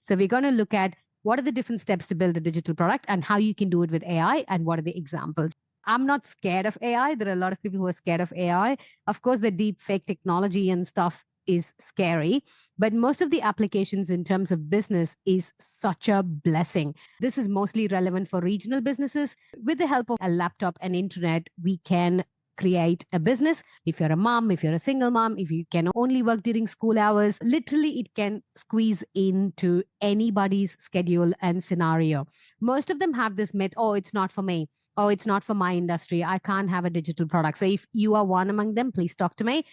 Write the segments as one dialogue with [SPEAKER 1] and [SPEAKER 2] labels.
[SPEAKER 1] So we're going to look at what are the different steps to build a digital product and how you can do it with AI and what are the examples. I'm not scared of AI. There are a lot of people who are scared of AI. Of course, the deep fake technology and stuff is scary, but most of the applications in terms of business is such a blessing. This is mostly relevant for regional businesses. With the help of a laptop and internet, we can create a business. If you're a mom, if you're a single mom, if you can only work during school hours, literally it can squeeze into anybody's schedule and scenario. Most of them have this myth, oh, it's not for me. Oh, it's not for my industry. I can't have a digital product. So if you are one among them, please talk to me.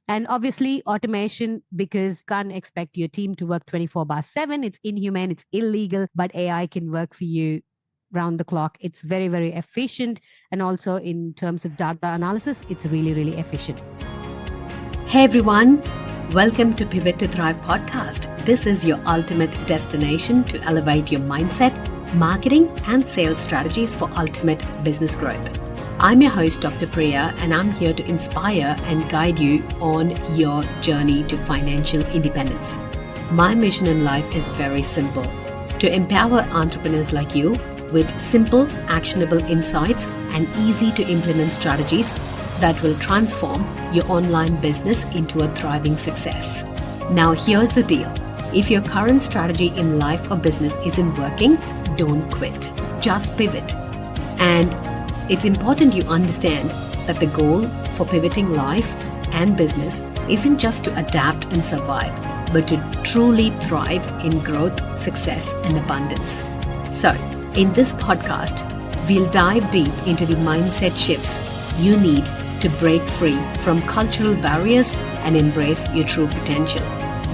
[SPEAKER 1] And obviously, automation, because you can't expect your team to work 24/7. It's inhumane, it's illegal, but AI can work for you round the clock. It's very, very efficient. And also, in terms of data analysis, it's really, really efficient.
[SPEAKER 2] Hey everyone, welcome to Pivot to Thrive podcast. This is your ultimate destination to elevate your mindset, marketing, and sales strategies for ultimate business growth. I'm your host, Dr. Priya, and I'm here to inspire and guide you on your journey to financial independence. My mission in life is very simple: to empower entrepreneurs like you with simple, actionable insights and easy to implement strategies that will transform your online business into a thriving success. Now, here's the deal. If your current strategy in life or business isn't working, don't quit. Just pivot. And it's important you understand that the goal for pivoting life and business isn't just to adapt and survive, but to truly thrive in growth, success, and abundance. So, in this podcast, we'll dive deep into the mindset shifts you need to break free from cultural barriers and embrace your true potential.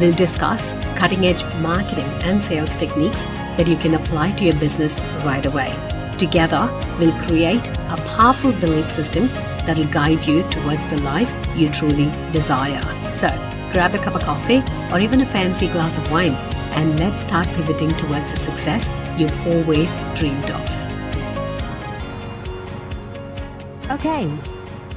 [SPEAKER 2] We'll discuss cutting-edge marketing and sales techniques that you can apply to your business right away. Together, we'll create a powerful belief system that'll guide you towards the life you truly desire. So, grab a cup of coffee or even a fancy glass of wine, and let's start pivoting towards the success you've always dreamed of.
[SPEAKER 1] Okay.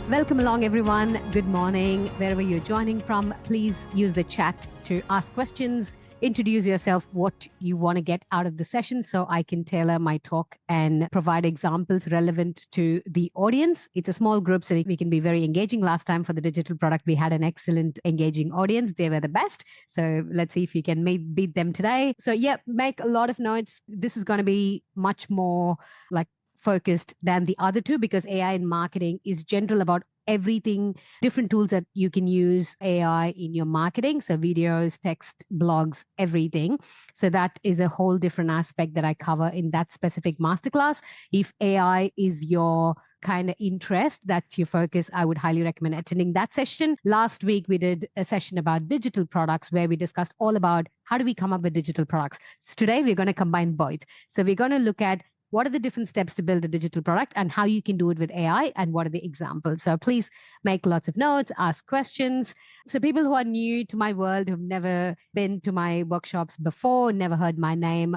[SPEAKER 1] Welcome along, everyone. Good morning. Wherever you're joining from, please use the chat to ask questions, introduce yourself, what you want to get out of the session, so I can tailor my talk and provide examples relevant to the audience. It's a small group, so we can be very engaging. Last time for the digital product, we had an excellent engaging audience. They were the best. So let's see if you can beat them today. So yeah, make a lot of notes. This is going to be much more like focused than the other two, because AI in marketing is general about everything, different tools that you can use AI in your marketing. So videos, text, blogs, everything. So that is a whole different aspect that I cover in that specific masterclass. If AI is your kind of interest, that's your focus, I would highly recommend attending that session. Last week, we did a session about digital products where we discussed all about how do we come up with digital products. So today, we're going to combine both. So we're going to look at what are the different steps to build a digital product and how you can do it with AI and what are the examples. So please make lots of notes, ask questions. So people who are new to my world, who've never been to my workshops before, never heard my name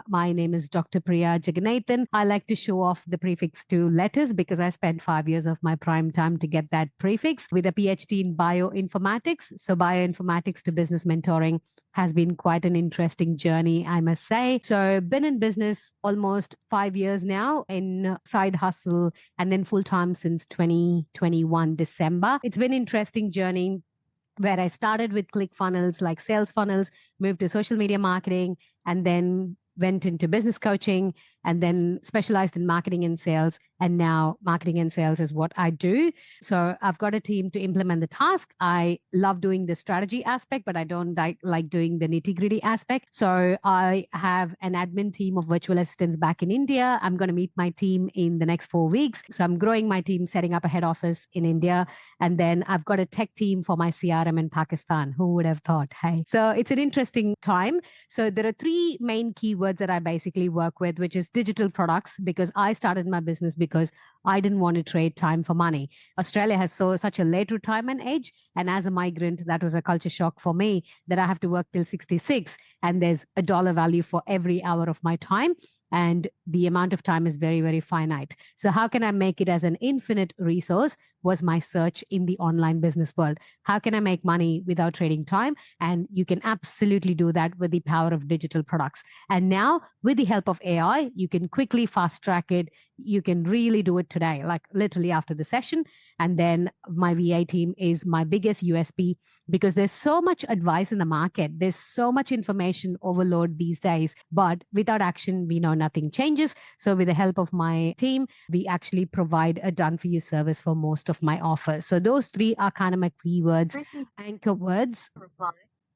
[SPEAKER 1] is Dr. Priya Jaganathan. I like to show off the prefix to letters because I spent 5 years of my prime time to get that prefix with a PhD in bioinformatics. So bioinformatics to business mentoring has been quite an interesting journey, I must say. So been in business almost 5 years now, in side hustle and then full-time since 2021 December. It's been an interesting journey where I started with ClickFunnels, like sales funnels, moved to social media marketing, and then went into business coaching, and then specialized in marketing and sales. And now marketing and sales is what I do. So I've got a team to implement the task. I love doing the strategy aspect, but I don't like doing the nitty gritty aspect. So I have an admin team of virtual assistants back in India. I'm going to meet my team in the next 4 weeks. So I'm growing my team, setting up a head office in India. And then I've got a tech team for my CRM in Pakistan. Who would have thought? Hey, so it's an interesting time. So there are 3 main keywords that I basically work with, which is digital products, because I started my business because I didn't want to trade time for money. Australia has such a late retirement age. And as a migrant, that was a culture shock for me that I have to work till 66 and there's a dollar value for every hour of my time. and the amount of time is very, very finite. So how can I make it as an infinite resource was my search in the online business world. How can I make money without trading time? And you can absolutely do that with the power of digital products. And now with the help of AI, you can quickly fast track it. You can really do it today, like literally after the session. And then my VA team is my biggest USP because there's so much advice in the market. There's so much information overload these days, but without action, we know nothing changes. So with the help of my team, we actually provide a done for you service for most of my offers. So those three are kind of my keywords, anchor words.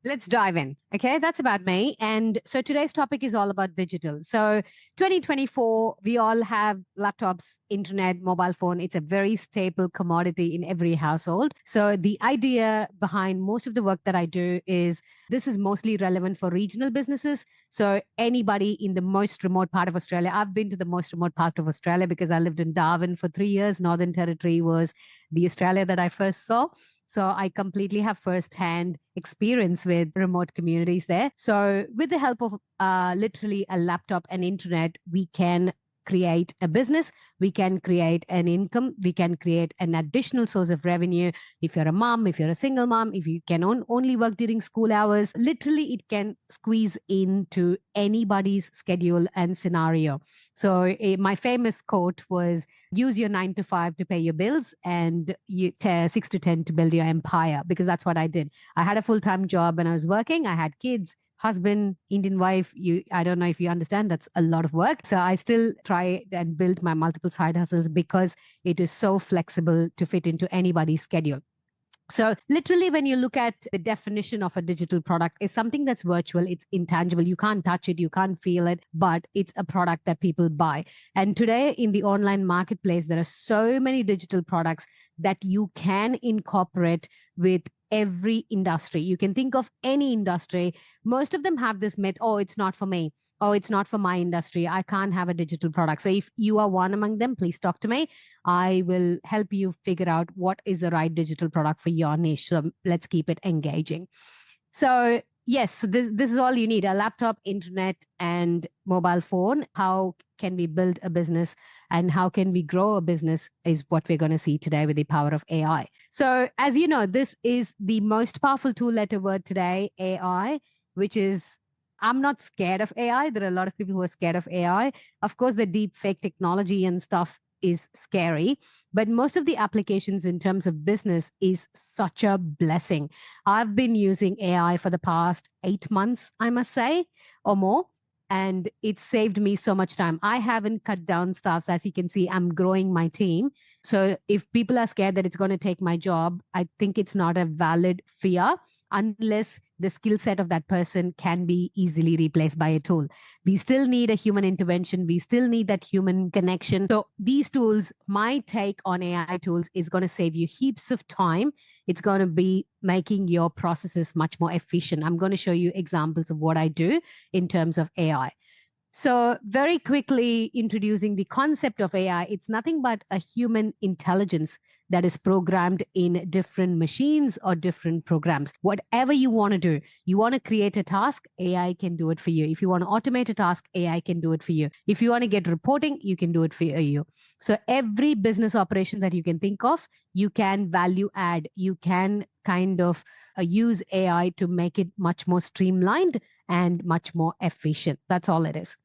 [SPEAKER 1] Let's dive in. Okay, that's about me. And so today's topic is all about digital. So 2024, we all have laptops, internet, mobile phone. It's a very staple commodity in every household. So the idea behind most of the work that I do is this is mostly relevant for regional businesses. So anybody in the most remote part of Australia, I've been to the most remote part of Australia because I lived in Darwin for 3 years. Northern Territory was the Australia that I first saw. So I completely have firsthand experience with remote communities there. So with the help of literally a laptop and internet, we can create a business, we can create an income, we can create an additional source of revenue. If you're a mom, if you're a single mom, if you can only work during school hours, literally it can squeeze into anybody's schedule and scenario. So my famous quote was, use your 9 to 5 to pay your bills and 6 to 10 to build your empire, because that's what I did. I had a full-time job when I was working. I had kids, husband, Indian wife. I don't know if you understand, that's a lot of work. So I still try and build my multiple side hustles because it is so flexible to fit into anybody's schedule. So literally, when you look at the definition of a digital product, it's something that's virtual, it's intangible. You can't touch it, you can't feel it, but it's a product that people buy. And today in the online marketplace, there are so many digital products that you can incorporate with every industry. You can think of any industry. Most of them have this myth, oh, it's not for me. Oh, it's not for my industry. I can't have a digital product. So if you are one among them, please talk to me. I will help you figure out what is the right digital product for your niche. So let's keep it engaging. So yes, this is all you need: a laptop, internet, and mobile phone. How can we build a business and how can we grow a business is what we're going to see today with the power of AI. So as you know, this is the most powerful two-letter word today, AI, which is, I'm not scared of AI. There are a lot of people who are scared of AI. Of course, the deep fake technology and stuff is scary, but most of the applications in terms of business is such a blessing. I've been using AI for the past 8 months, I must say, or more. And it saved me so much time. I haven't cut down staffs. As you can see, I'm growing my team. So if people are scared that it's going to take my job, I think it's not a valid fear unless the skill set of that person can be easily replaced by a tool. We still need a human intervention. We still need that human connection. So these tools, my take on AI tools is going to save you heaps of time. It's going to be making your processes much more efficient. I'm going to show you examples of what I do in terms of AI. So, very quickly introducing the concept of AI, it's nothing but a human intelligence that is programmed in different machines or different programs. Whatever you want to do, you want to create a task, AI can do it for you. If you want to automate a task, AI can do it for you. If you want to get reporting, you can do it for you. So, every business operation that you can think of, you can value add. You can kind of use AI to make it much more streamlined and much more efficient. That's all it is.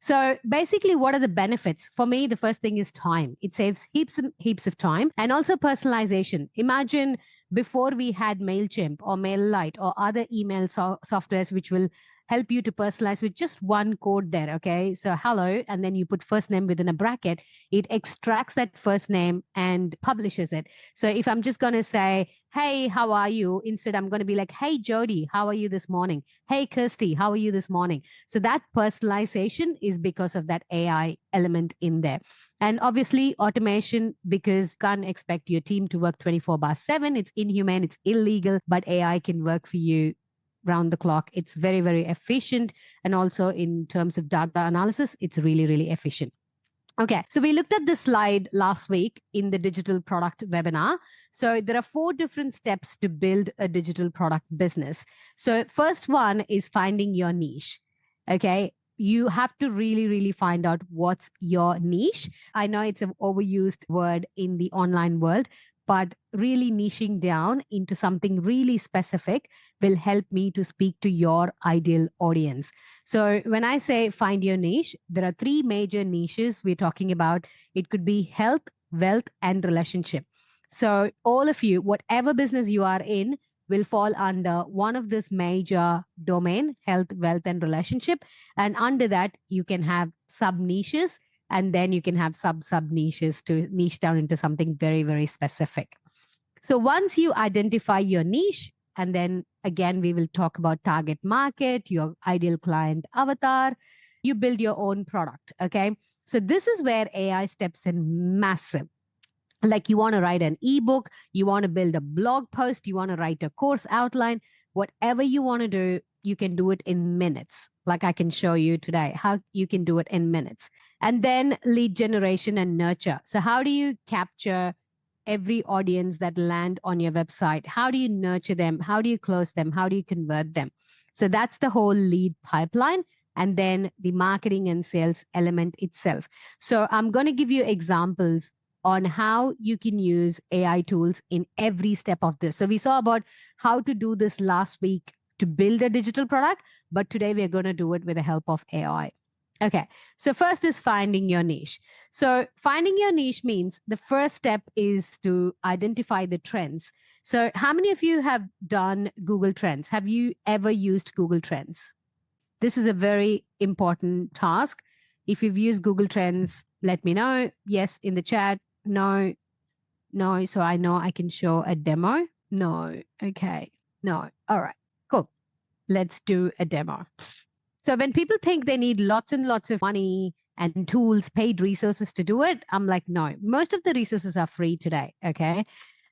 [SPEAKER 1] So basically, what are the benefits? For me, the first thing is time. It saves heaps of time, and also personalization. Imagine before we had MailChimp or MailerLite or other email softwares which will help you to personalize with just one code there. Okay. So hello, and then you put first name within a bracket. It extracts that first name and publishes it. So if I'm just going to say, hey, how are you? Instead, I'm going to be like, hey, Jody, how are you this morning? Hey, Kirsty, how are you this morning? So that personalization is because of that AI element in there. And obviously, automation, because you can't expect your team to work 24/7. It's inhumane, it's illegal, but AI can work for you round the clock. It's very, very efficient. And also in terms of data analysis, it's really, really efficient. Okay, so we looked at this slide last week in the digital product webinar. So there are 4 different steps to build a digital product business. So first one is finding your niche. Okay, you have to really, really find out what's your niche. I know it's an overused word in the online world, but really niching down into something really specific will help me to speak to your ideal audience. So when I say find your niche, there are three major niches we're talking about. It could be health, wealth, and relationship. So all of you, whatever business you are in, will fall under one of this major domain, health, wealth, and relationship. And under that, you can have sub niches, and then you can have sub niches to niche down into something very, very specific. So once you identify your niche, and then again, we will talk about target market, your ideal client avatar, you build your own product. Okay. So this is where AI steps in massive. Like you want to write an ebook, you want to build a blog post, you want to write a course outline, whatever you want to do, you can do it in minutes. Like I can show you today how you can do it in minutes. And then lead generation and nurture. So how do you capture every audience that land on your website? How do you nurture them? How do you close them? How do you convert them? So that's the whole lead pipeline. And then the marketing and sales element itself. So I'm going to give you examples on how you can use AI tools in every step of this. So we saw about how to do this last week to build a digital product, but today we're going to do it with the help of AI. Okay. So first is finding your niche. So finding your niche means the first step is to identify the trends. So how many of you have done Google Trends? Have you ever used Google Trends? This is a very important task. If you've used Google Trends, let me know. Yes, in the chat. No, no. So I know I can show a demo. No. Okay. No. All right. Cool. Let's do a demo. So when people think they need lots and lots of money and tools, paid resources to do it, I'm like, no, most of the resources are free today. Okay.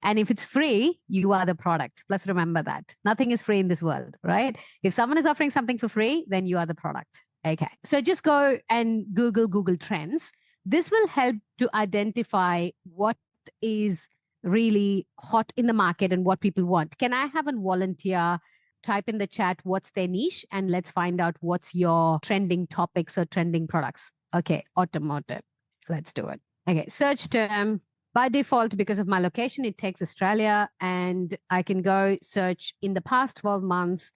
[SPEAKER 1] And if it's free, you are the product. Let's remember that. Nothing is free in this world, right? If someone is offering something for free, then you are the product. Okay. So just go and Google Trends. This will help to identify what is really hot in the market and what people want. Can I have a volunteer type in the chat what's their niche, and let's find out what's your trending topics or trending products? Okay, automotive. Let's do it. Okay, search term. By default, because of my location, it takes Australia, and I can go search in the past 12 months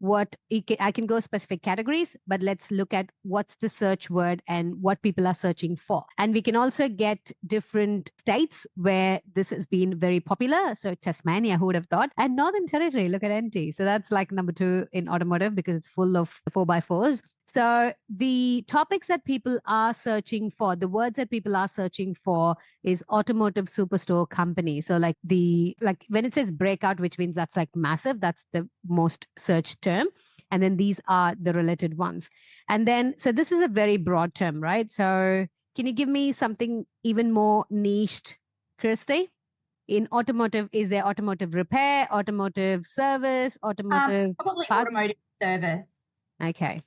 [SPEAKER 1] I can go specific categories, but let's look at what's the search word and what people are searching for. And we can also get different states where this has been very popular. So Tasmania, who would have thought? And Northern Territory, look at NT. So that's like number 2 in automotive because it's full of 4x4s. So the topics that people are searching for, the words that people are searching for is automotive superstore company. So like when it says breakout, which means that's like massive, that's the most searched term. And then these are the related ones. And then, so this is a very broad term, right? So can you give me something even more niched, Kirsty? In automotive, is there automotive repair, automotive service, automotive
[SPEAKER 3] probably
[SPEAKER 1] parts?
[SPEAKER 3] automotive service.
[SPEAKER 1] Okay.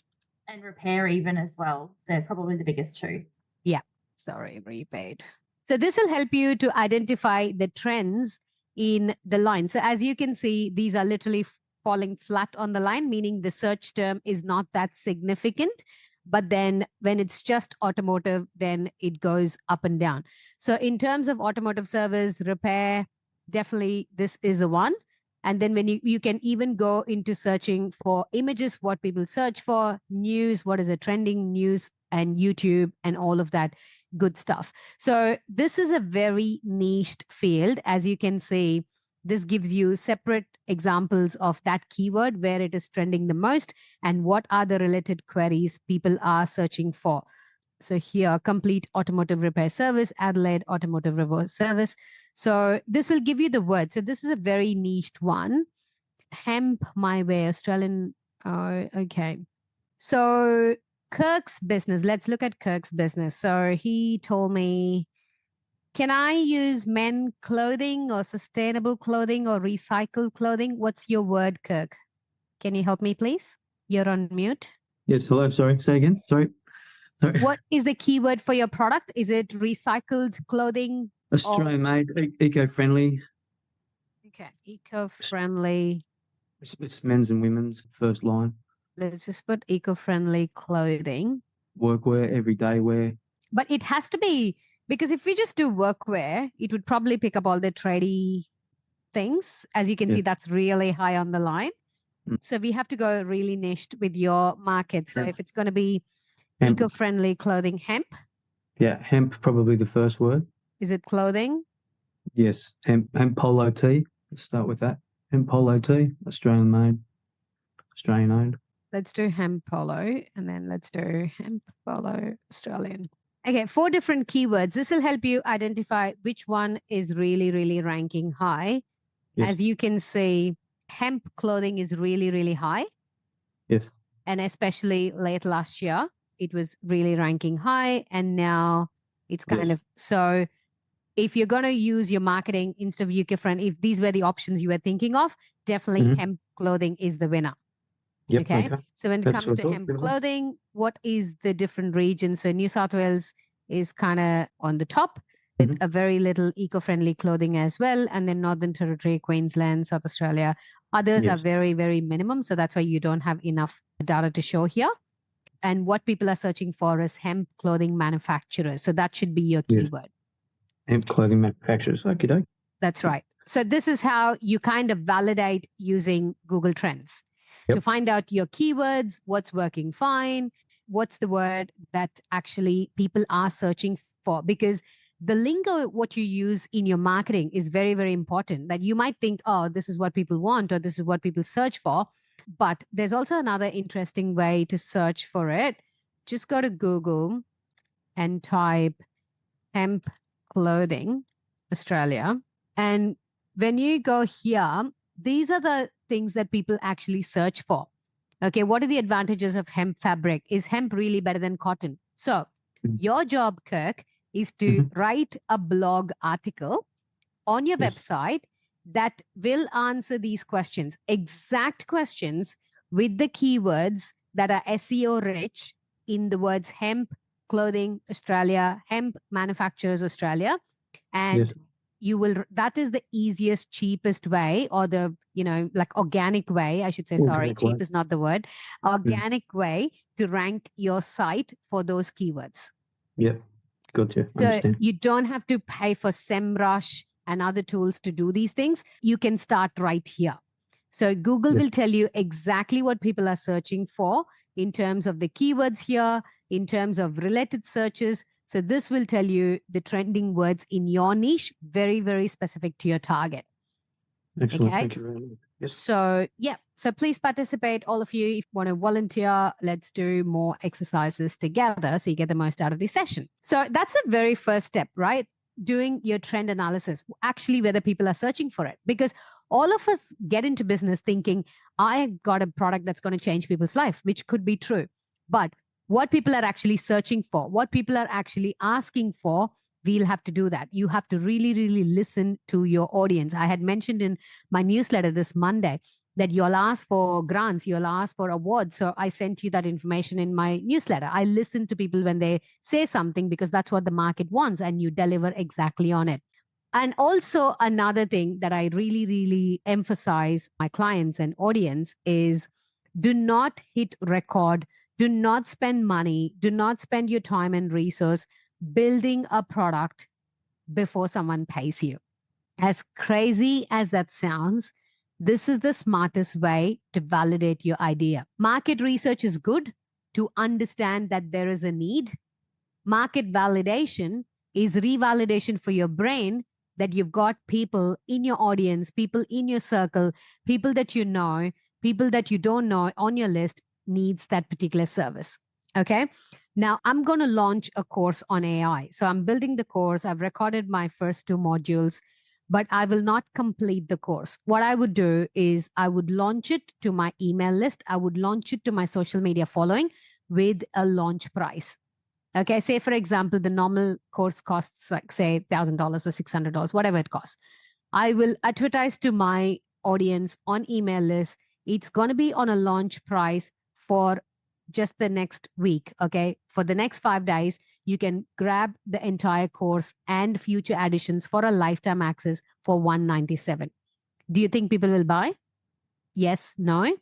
[SPEAKER 3] And repair even as well. They're probably the biggest 2.
[SPEAKER 1] Yeah. Sorry, repaid. So this will help you to identify the trends in the line. So as you can see, these are literally falling flat on the line, meaning the search term is not that significant. But then when it's just automotive, then it goes up and down. So in terms of automotive service, repair, definitely this is the one. And then when you can even go into searching for images, what people search for, news, what is the trending news, and YouTube and all of that good stuff. So this is a very niched field. As you can see, this gives you separate examples of that keyword where it is trending the most and what are the related queries people are searching for. So here, complete automotive repair service, Adelaide automotive repair service. So this will give you the word. So this is a very niched one. Hemp, my way, Australian. Okay. So Kirk's business. Let's look at Kirk's business. So he told me, can I use men clothing or sustainable clothing or recycled clothing? What's your word, Kirk? Can you help me, please? You're on mute.
[SPEAKER 4] Yes. Hello. Sorry. Say again. Sorry.
[SPEAKER 1] What is the keyword for your product? Is it recycled clothing?
[SPEAKER 4] Australian made, eco-friendly.
[SPEAKER 1] Okay, eco-friendly.
[SPEAKER 4] It's men's and women's first line.
[SPEAKER 1] Let's just put eco-friendly clothing.
[SPEAKER 4] Workwear, everyday wear.
[SPEAKER 1] But it has to be, because if we just do workwear, it would probably pick up all the tradie things. As you can
[SPEAKER 4] Yeah.
[SPEAKER 1] see, that's really high on the line.
[SPEAKER 4] Mm.
[SPEAKER 1] So we have to go really niched with your market. So
[SPEAKER 4] Hemp.
[SPEAKER 1] if it's going to be
[SPEAKER 4] Hemp.
[SPEAKER 1] eco-friendly clothing, hemp,
[SPEAKER 4] Yeah, hemp probably the first word.
[SPEAKER 1] is it clothing?
[SPEAKER 4] Yes, hemp polo tee. Let's start with that. Hemp polo tee, Australian made, Australian owned.
[SPEAKER 1] Let's do hemp polo, and then let's do hemp polo Australian. Okay, 4 different keywords. This will help you identify which one is really, really ranking high.
[SPEAKER 4] Yes.
[SPEAKER 1] As you can see, hemp clothing is really, really high.
[SPEAKER 4] Yes.
[SPEAKER 1] And especially late last year, it was really ranking high. And now it's kind
[SPEAKER 4] Yes.
[SPEAKER 1] of, so if you're going to use your marketing instead of UK friend, if these were the options you were thinking of, definitely
[SPEAKER 4] Mhm.
[SPEAKER 1] hemp clothing is the winner.
[SPEAKER 4] Yep.
[SPEAKER 1] Okay. So when it
[SPEAKER 4] That's
[SPEAKER 1] comes
[SPEAKER 4] what I
[SPEAKER 1] to
[SPEAKER 4] thought.
[SPEAKER 1] hemp
[SPEAKER 4] Beautiful.
[SPEAKER 1] clothing, what is the different regions? So New South Wales is kind of on the top with
[SPEAKER 4] Mhm.
[SPEAKER 1] a very little eco-friendly clothing as well. And then Northern Territory, Queensland, South Australia. Others are
[SPEAKER 4] Yes.
[SPEAKER 1] very, very minimum. So that's why you don't have enough data to show here. And what people are searching for is hemp clothing manufacturers. So that should be your
[SPEAKER 4] Yes.
[SPEAKER 1] keyword.
[SPEAKER 4] Hemp clothing manufacturers. Okie doke.
[SPEAKER 1] That's right. So this is how you kind of validate using Google Trends to
[SPEAKER 4] Yep.
[SPEAKER 1] find out your keywords, what's working fine, what's the word that actually people are searching for. Because the lingo, what you use in your marketing is very, very important. That you might think, oh, this is what people want, or this is what people search for. But there's also another interesting way to search for it. Just go to Google and type hemp clothing Australia. And when you go here, these are the things that people actually search for. Okay, what are the advantages of hemp fabric? Is hemp really better than cotton? So,
[SPEAKER 4] Mhm.
[SPEAKER 1] your job, Kirk, is to
[SPEAKER 4] Mhm.
[SPEAKER 1] write a blog article on your
[SPEAKER 4] Yes.
[SPEAKER 1] website that will answer these questions, exact questions with the keywords that are SEO rich in the words hemp, clothing, Australia, hemp manufacturers, Australia. And
[SPEAKER 4] Yes.
[SPEAKER 1] you will, that is the easiest, cheapest way, or the, like organic way, I should say, sorry,
[SPEAKER 4] Organic way.
[SPEAKER 1] cheap is not the word, organic way to rank your site for those keywords.
[SPEAKER 4] Yep. Gotcha.
[SPEAKER 1] So
[SPEAKER 4] Understand.
[SPEAKER 1] you don't have to pay for SEMrush and other tools to do these things. You can start right here. So Google
[SPEAKER 4] Yep.
[SPEAKER 1] will tell you exactly what people are searching for in terms of the keywords here, in terms of related searches. So this will tell you the trending words in your niche, very, very specific to your target.
[SPEAKER 4] Excellent.
[SPEAKER 1] Okay.
[SPEAKER 4] Thank you very much. Yes.
[SPEAKER 1] So, yeah. So please participate, all of you. If you want to volunteer, let's do more exercises together so you get the most out of the session. So that's the very first step, right? Doing your trend analysis, actually, whether people are searching for it. Because all of us get into business thinking, I got a product that's going to change people's life, which could be true. But what people are actually searching for, what people are actually asking for, we'll have to do that. You have to really, really listen to your audience. I had mentioned in my newsletter this Monday that you'll ask for grants, you'll ask for awards. So I sent you that information in my newsletter. I listen to people when they say something because that's what the market wants, and you deliver exactly on it. And also, another thing that I really, really emphasize my clients and audience is do not hit record, do not spend money, do not spend your time and resource building a product before someone pays you. As crazy as that sounds, this is the smartest way to validate your idea. Market research is good to understand that there is a need. Market validation is revalidation for your brain that you've got people in your audience, people in your circle, people that you know, people that you don't know on your list needs that particular service. Okay. Now I'm going to launch a course on AI. So I'm building the course. I've recorded my first 2 modules, but I will not complete the course. What I would do is I would launch it to my email list. I would launch it to my social media following with a launch price. Okay, say for example, the normal course costs like say $1,000 or $600, whatever it costs. I will advertise to my audience on email list. It's going to be on a launch price for just the next week. Okay, for the next 5 days, you can grab the entire course and future additions for a lifetime access for $197. Do you think people will buy? Yes, no?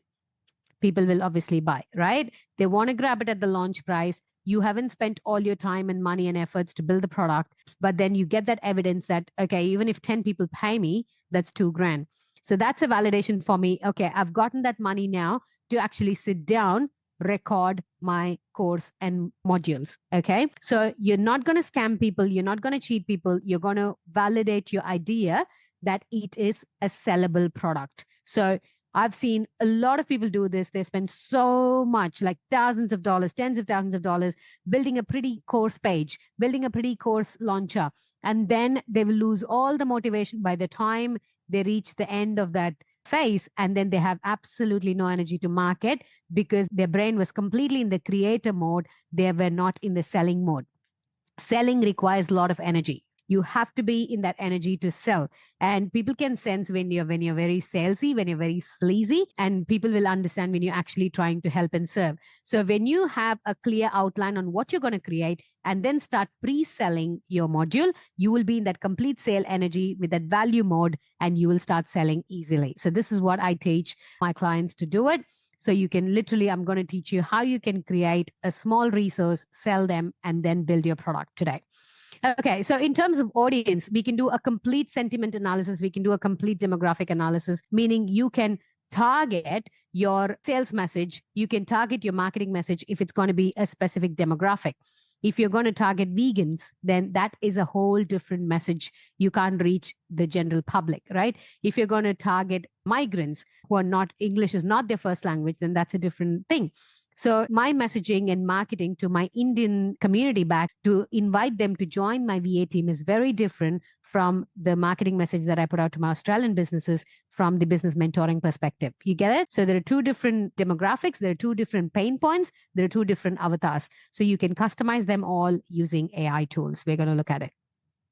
[SPEAKER 1] people will obviously buy, right? They want to grab it at the launch price. You haven't spent all your time and money and efforts to build the product, but then you get that evidence that, okay, even if 10 people pay me, that's $2,000. So that's a validation for me. Okay, I've gotten that money now to actually sit down, record my course and modules. Okay. So you're not going to scam people. You're not going to cheat people. You're going to validate your idea that it is a sellable product. So I've seen a lot of people do this. They spend so much, like thousands of dollars, tens of thousands of dollars, building a pretty course page, building a pretty course launcher. And then they will lose all the motivation by the time they reach the end of that phase. And then they have absolutely no energy to market because their brain was completely in the creator mode. They were not in the selling mode. Selling requires a lot of energy. You have to be in that energy to sell. And people can sense when you're very salesy, when you're very sleazy, and people will understand when you're actually trying to help and serve. So when you have a clear outline on what you're going to create and then start pre-selling your module, you will be in that complete sale energy with that value mode, and you will start selling easily. So this is what I teach my clients to do it. So you can literally, I'm going to teach you how you can create a small resource, sell them, and then build your product today. Okay, so in terms of audience, we can do a complete sentiment analysis. We can do a complete demographic analysis, meaning you can target your sales message. You can target your marketing message if it's going to be a specific demographic. If you're going to target vegans, then that is a whole different message. You can't reach the general public, right? If you're going to target migrants who are not, English is not their first language, then that's a different thing. So my messaging and marketing to my Indian community back to invite them to join my VA team is very different from the marketing message that I put out to my Australian businesses from the business mentoring perspective. You get it? So there are two different demographics. There are two different pain points. There are two different avatars. So you can customize them all using AI tools. We're going to look at it.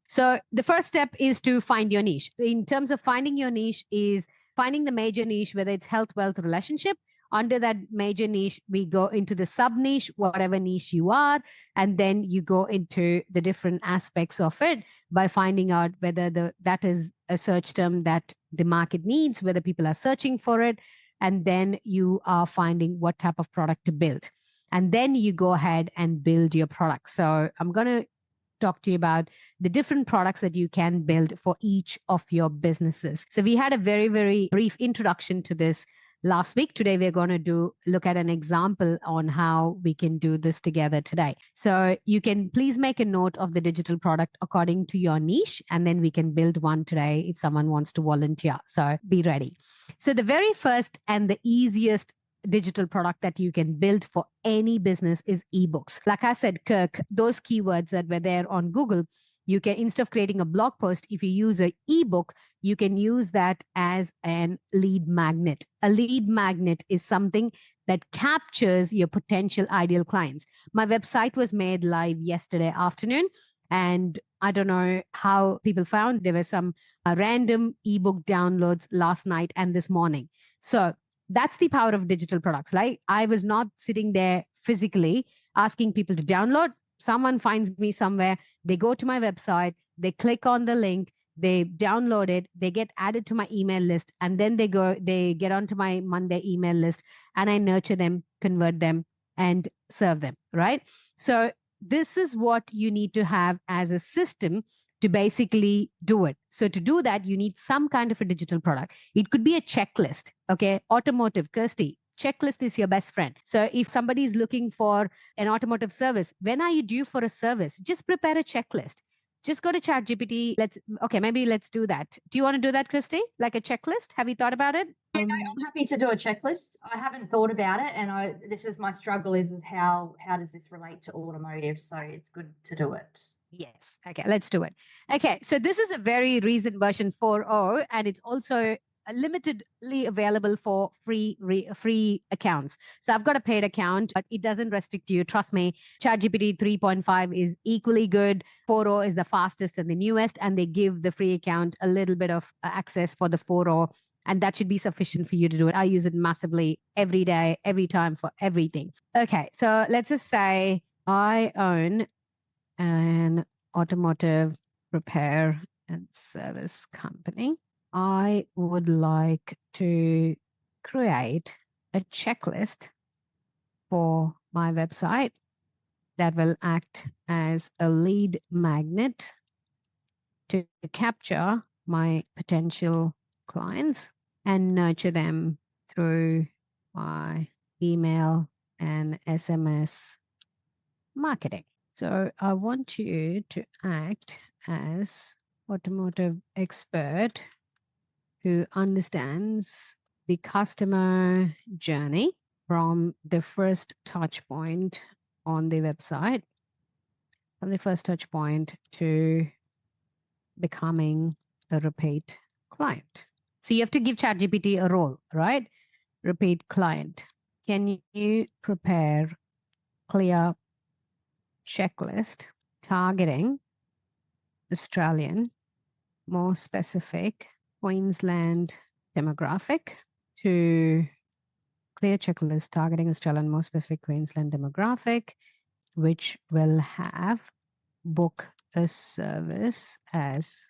[SPEAKER 1] So the first step is to find your niche. In terms of finding your niche is finding the major niche, whether it's health, wealth, relationship. Under that major niche, we go into the sub niche, whatever niche you are, and then you go into the different aspects of it by finding out whether that is a search term that the market needs, whether people are searching for it, and then you are finding what type of product to build. And then you go ahead and build your product. So I'm going to talk to you about the different products that you can build for each of your businesses. So we had a very, very brief introduction to this last week. Today, we're going to look at an example on how we can do this together today. So you can please make a note of the digital product according to your niche, and then we can build one today if someone wants to volunteer. So be ready. So the very first and the easiest digital product that you can build for any business is ebooks. Like I said, Kirk, those keywords that were there on Google, you can, instead of creating a blog post, if you use an ebook, you can use that as an lead magnet. A lead magnet is something that captures your potential ideal clients. My website was made live yesterday afternoon, and I don't know how people found there were some random ebook downloads last night and this morning. So that's the power of digital products. Like, I was not sitting there physically asking people to download. Someone finds me somewhere, they go to my website, they click on the link, they download it, they get added to my email list, and then they get onto my Monday email list, and I nurture them, convert them, and serve them, right? So this is what you need to have as a system to basically do it. So to do that, you need some kind of a digital product. It could be a checklist, okay? Automotive, Kirsty, checklist is your best friend. So if somebody is looking for an automotive service, when are you due for a service? Just prepare a checklist. Just go to ChatGPT. Maybe let's do that. Do you want to do that, Christy? Like a checklist? Have you thought about it?
[SPEAKER 3] I'm happy to do a checklist. I haven't thought about it, and this is my struggle: is how does this relate to automotive? So it's good to do it.
[SPEAKER 1] Yes. Okay, let's do it. Okay, so this is a very recent version 4.0, and it's also limitedly available for free accounts. So I've got a paid account, but it doesn't restrict you. Trust me, ChatGPT 3.5 is equally good. 4.0 is the fastest and the newest, and they give the free account a little bit of access for the 4.0, and that should be sufficient for you to do it. I use it massively every day, every time, for everything. Okay, so let's just say I own an automotive repair and service company. I would like to create a checklist for my website that will act as a lead magnet to capture my potential clients and nurture them through my email and SMS marketing. So I want you to act as automotive expert who understands the customer journey from the first touch point on the website, from the first touch point to becoming a repeat client. So you have to give ChatGPT a role, right? Repeat client. Can you prepare clear checklist targeting Australian, more specific Queensland demographic to clear checklist targeting Australian, more specific Queensland demographic, which will have book a service as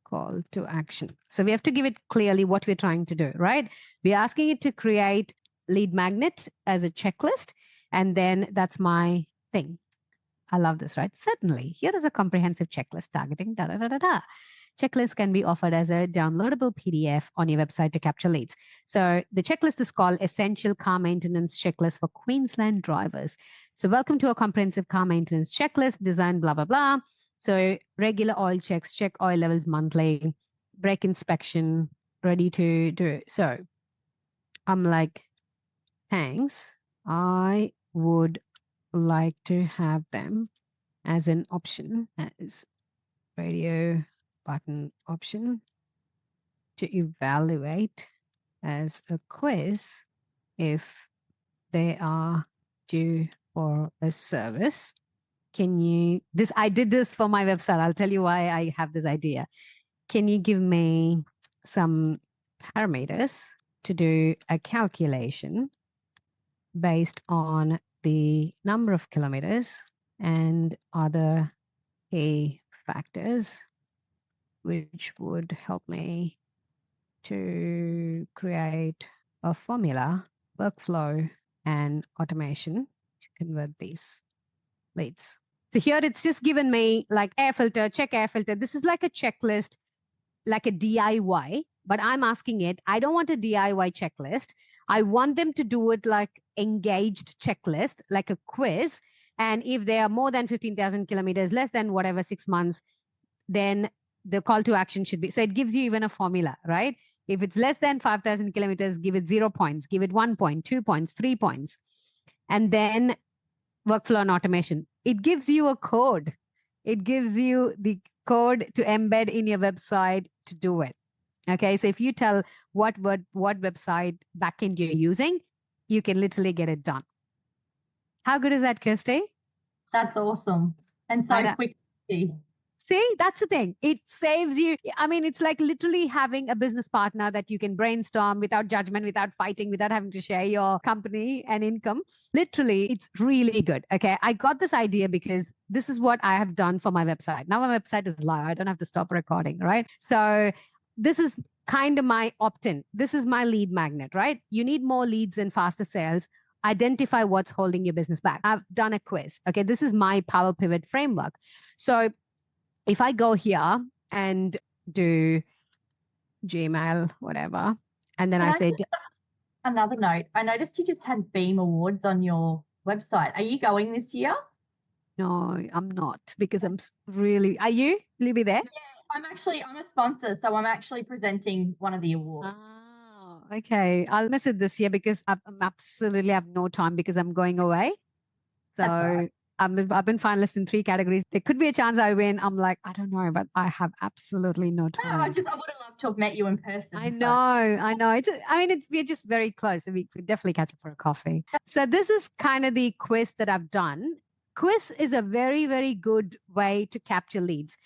[SPEAKER 1] call to action. So we have to give it clearly what we're trying to do, right? We're asking it to create lead magnet as a checklist, and then that's my thing. I love this, right? Certainly. Here is a comprehensive checklist targeting da da da da da. Checklist can be offered as a downloadable PDF on your website to capture leads. So the checklist is called Essential Car Maintenance Checklist for Queensland Drivers. So welcome to a comprehensive car maintenance checklist designed blah, blah, blah. So regular oil checks, check oil levels monthly, brake inspection, ready to do it. So I'm like, thanks. I would like to have them as an option, as radio button option to evaluate as a quiz if they are due for a service. Can you, this, I did this for my website. I'll tell you why I have this idea. Can you give me some parameters to do a calculation based on the number of kilometers and other key factors, which would help me to create a formula, workflow, and automation to convert these leads. So here it's just given me like air filter, check air filter. This is like a checklist, like a DIY, but I'm asking it, I don't want a DIY checklist. I want them to do it like engaged checklist, like a quiz. And if they are more than 15,000 kilometers, less than whatever 6 months, then the call to action should be. So it gives you even a formula, right? If it's less than 5,000 kilometers, give it 0 points, give it 1 point, 2 points, 3 points. And then workflow and automation. It gives you a code. It gives you the code to embed in your website to do it. Okay. So if you tell what website backend you're using, you can literally get it done. How good is that, Kirsty?
[SPEAKER 3] That's awesome. And so quick.
[SPEAKER 1] See, that's the thing. It saves you. I mean, it's like literally having a business partner that you can brainstorm without judgment, without fighting, without having to share your company and income. Literally, it's really good. Okay. I got this idea because this is what I have done for my website. Now my website is live. I don't have to stop recording, right? So this is kind of my opt-in. This is my lead magnet, right? You need more leads and faster sales. Identify what's holding your business back. I've done a quiz. Okay. This is my Power Pivot framework. So if I go here and do Gmail, whatever, and then I say
[SPEAKER 3] another note, I noticed you just had Beam Awards on your website. Are you going this year?
[SPEAKER 1] No, I'm not, because I'm really, are you? Will you be there?
[SPEAKER 3] Yeah, I'm a sponsor, so I'm actually presenting one of the awards.
[SPEAKER 1] Oh, okay. I'll miss it this year because I absolutely have no time because I'm going away. So right. I've been finalist in 3 categories. There could be a chance I win. I'm like, I don't know, but I have absolutely no time.
[SPEAKER 3] No, I would have loved to have met you in person.
[SPEAKER 1] I know. We're just very close. So we could definitely catch up for a coffee. So this is kind of the quiz that I've done. Quiz is a very, very good way to capture leads.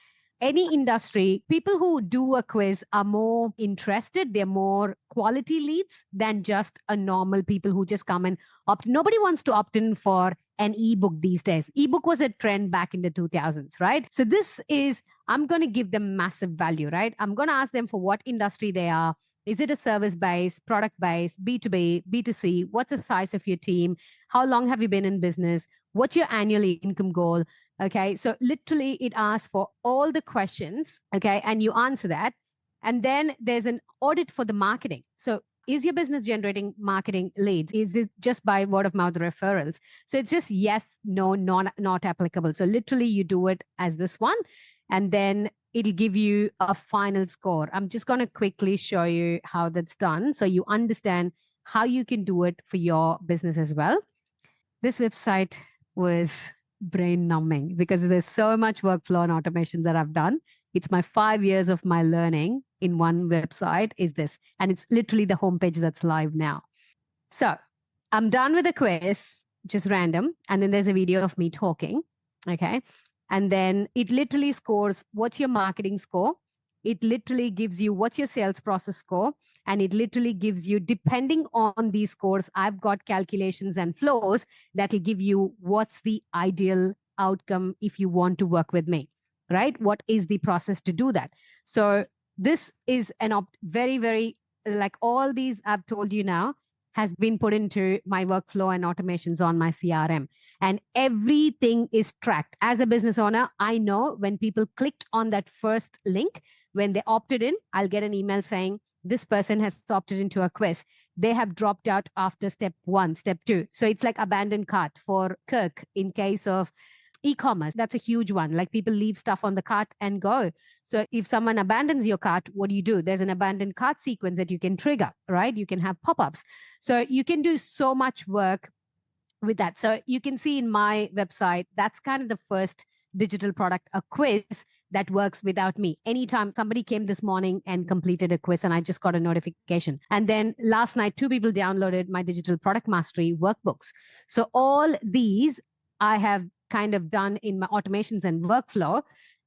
[SPEAKER 1] Any industry, people who do a quiz are more interested. They're more quality leads than just a normal people who just come and opt. Nobody wants to opt in for an ebook these days. Ebook was a trend back in the 2000s, right? So this is, I'm going to give them massive value, right? I'm going to ask them for what industry they are, Is it a service based, product based, B2B, B2C? What's the size of your team? How long have you been in business? What's your annual income goal? Okay. So literally it asks for all the questions. Okay. And you answer that. And then there's an audit for the marketing. So is your business generating marketing leads? Is it just by word of mouth referrals? So it's just yes, no, not applicable. So literally you do it as this one, and then it'll give you a final score. I'm just going to quickly show you how that's done so you understand how you can do it for your business as well. This website was brain numbing because there's so much workflow and automation that I've done. It's my 5 years of my learning in one website is this. And it's literally the homepage that's live now. So I'm done with the quiz, just random. And then there's a video of me talking. Okay. And then it literally scores what's your marketing score. It literally gives you what's your sales process score. And it literally gives you, depending on these scores, I've got calculations and flows that will give you what's the ideal outcome if you want to work with me, right? What is the process to do that? So this is very, very, like all these I've told you now has been put into my workflow and automations on my CRM. And everything is tracked. As a business owner, I know when people clicked on that first link, when they opted in, I'll get an email saying, this person has opted into a quiz. They have dropped out after step 1, step 2. So it's like abandoned cart for Kirk in case of e-commerce. That's a huge one. Like people leave stuff on the cart and go. So if someone abandons your cart, what do? There's an abandoned cart sequence that you can trigger, right? You can have pop-ups. So you can do so much work with that. So you can see in my website, that's kind of the first digital product, a quiz that works without me. Anytime somebody came this morning and completed a quiz and I just got a notification. And then last night, 2 people downloaded my digital product mastery workbooks. So all these I have kind of done in my automations and workflow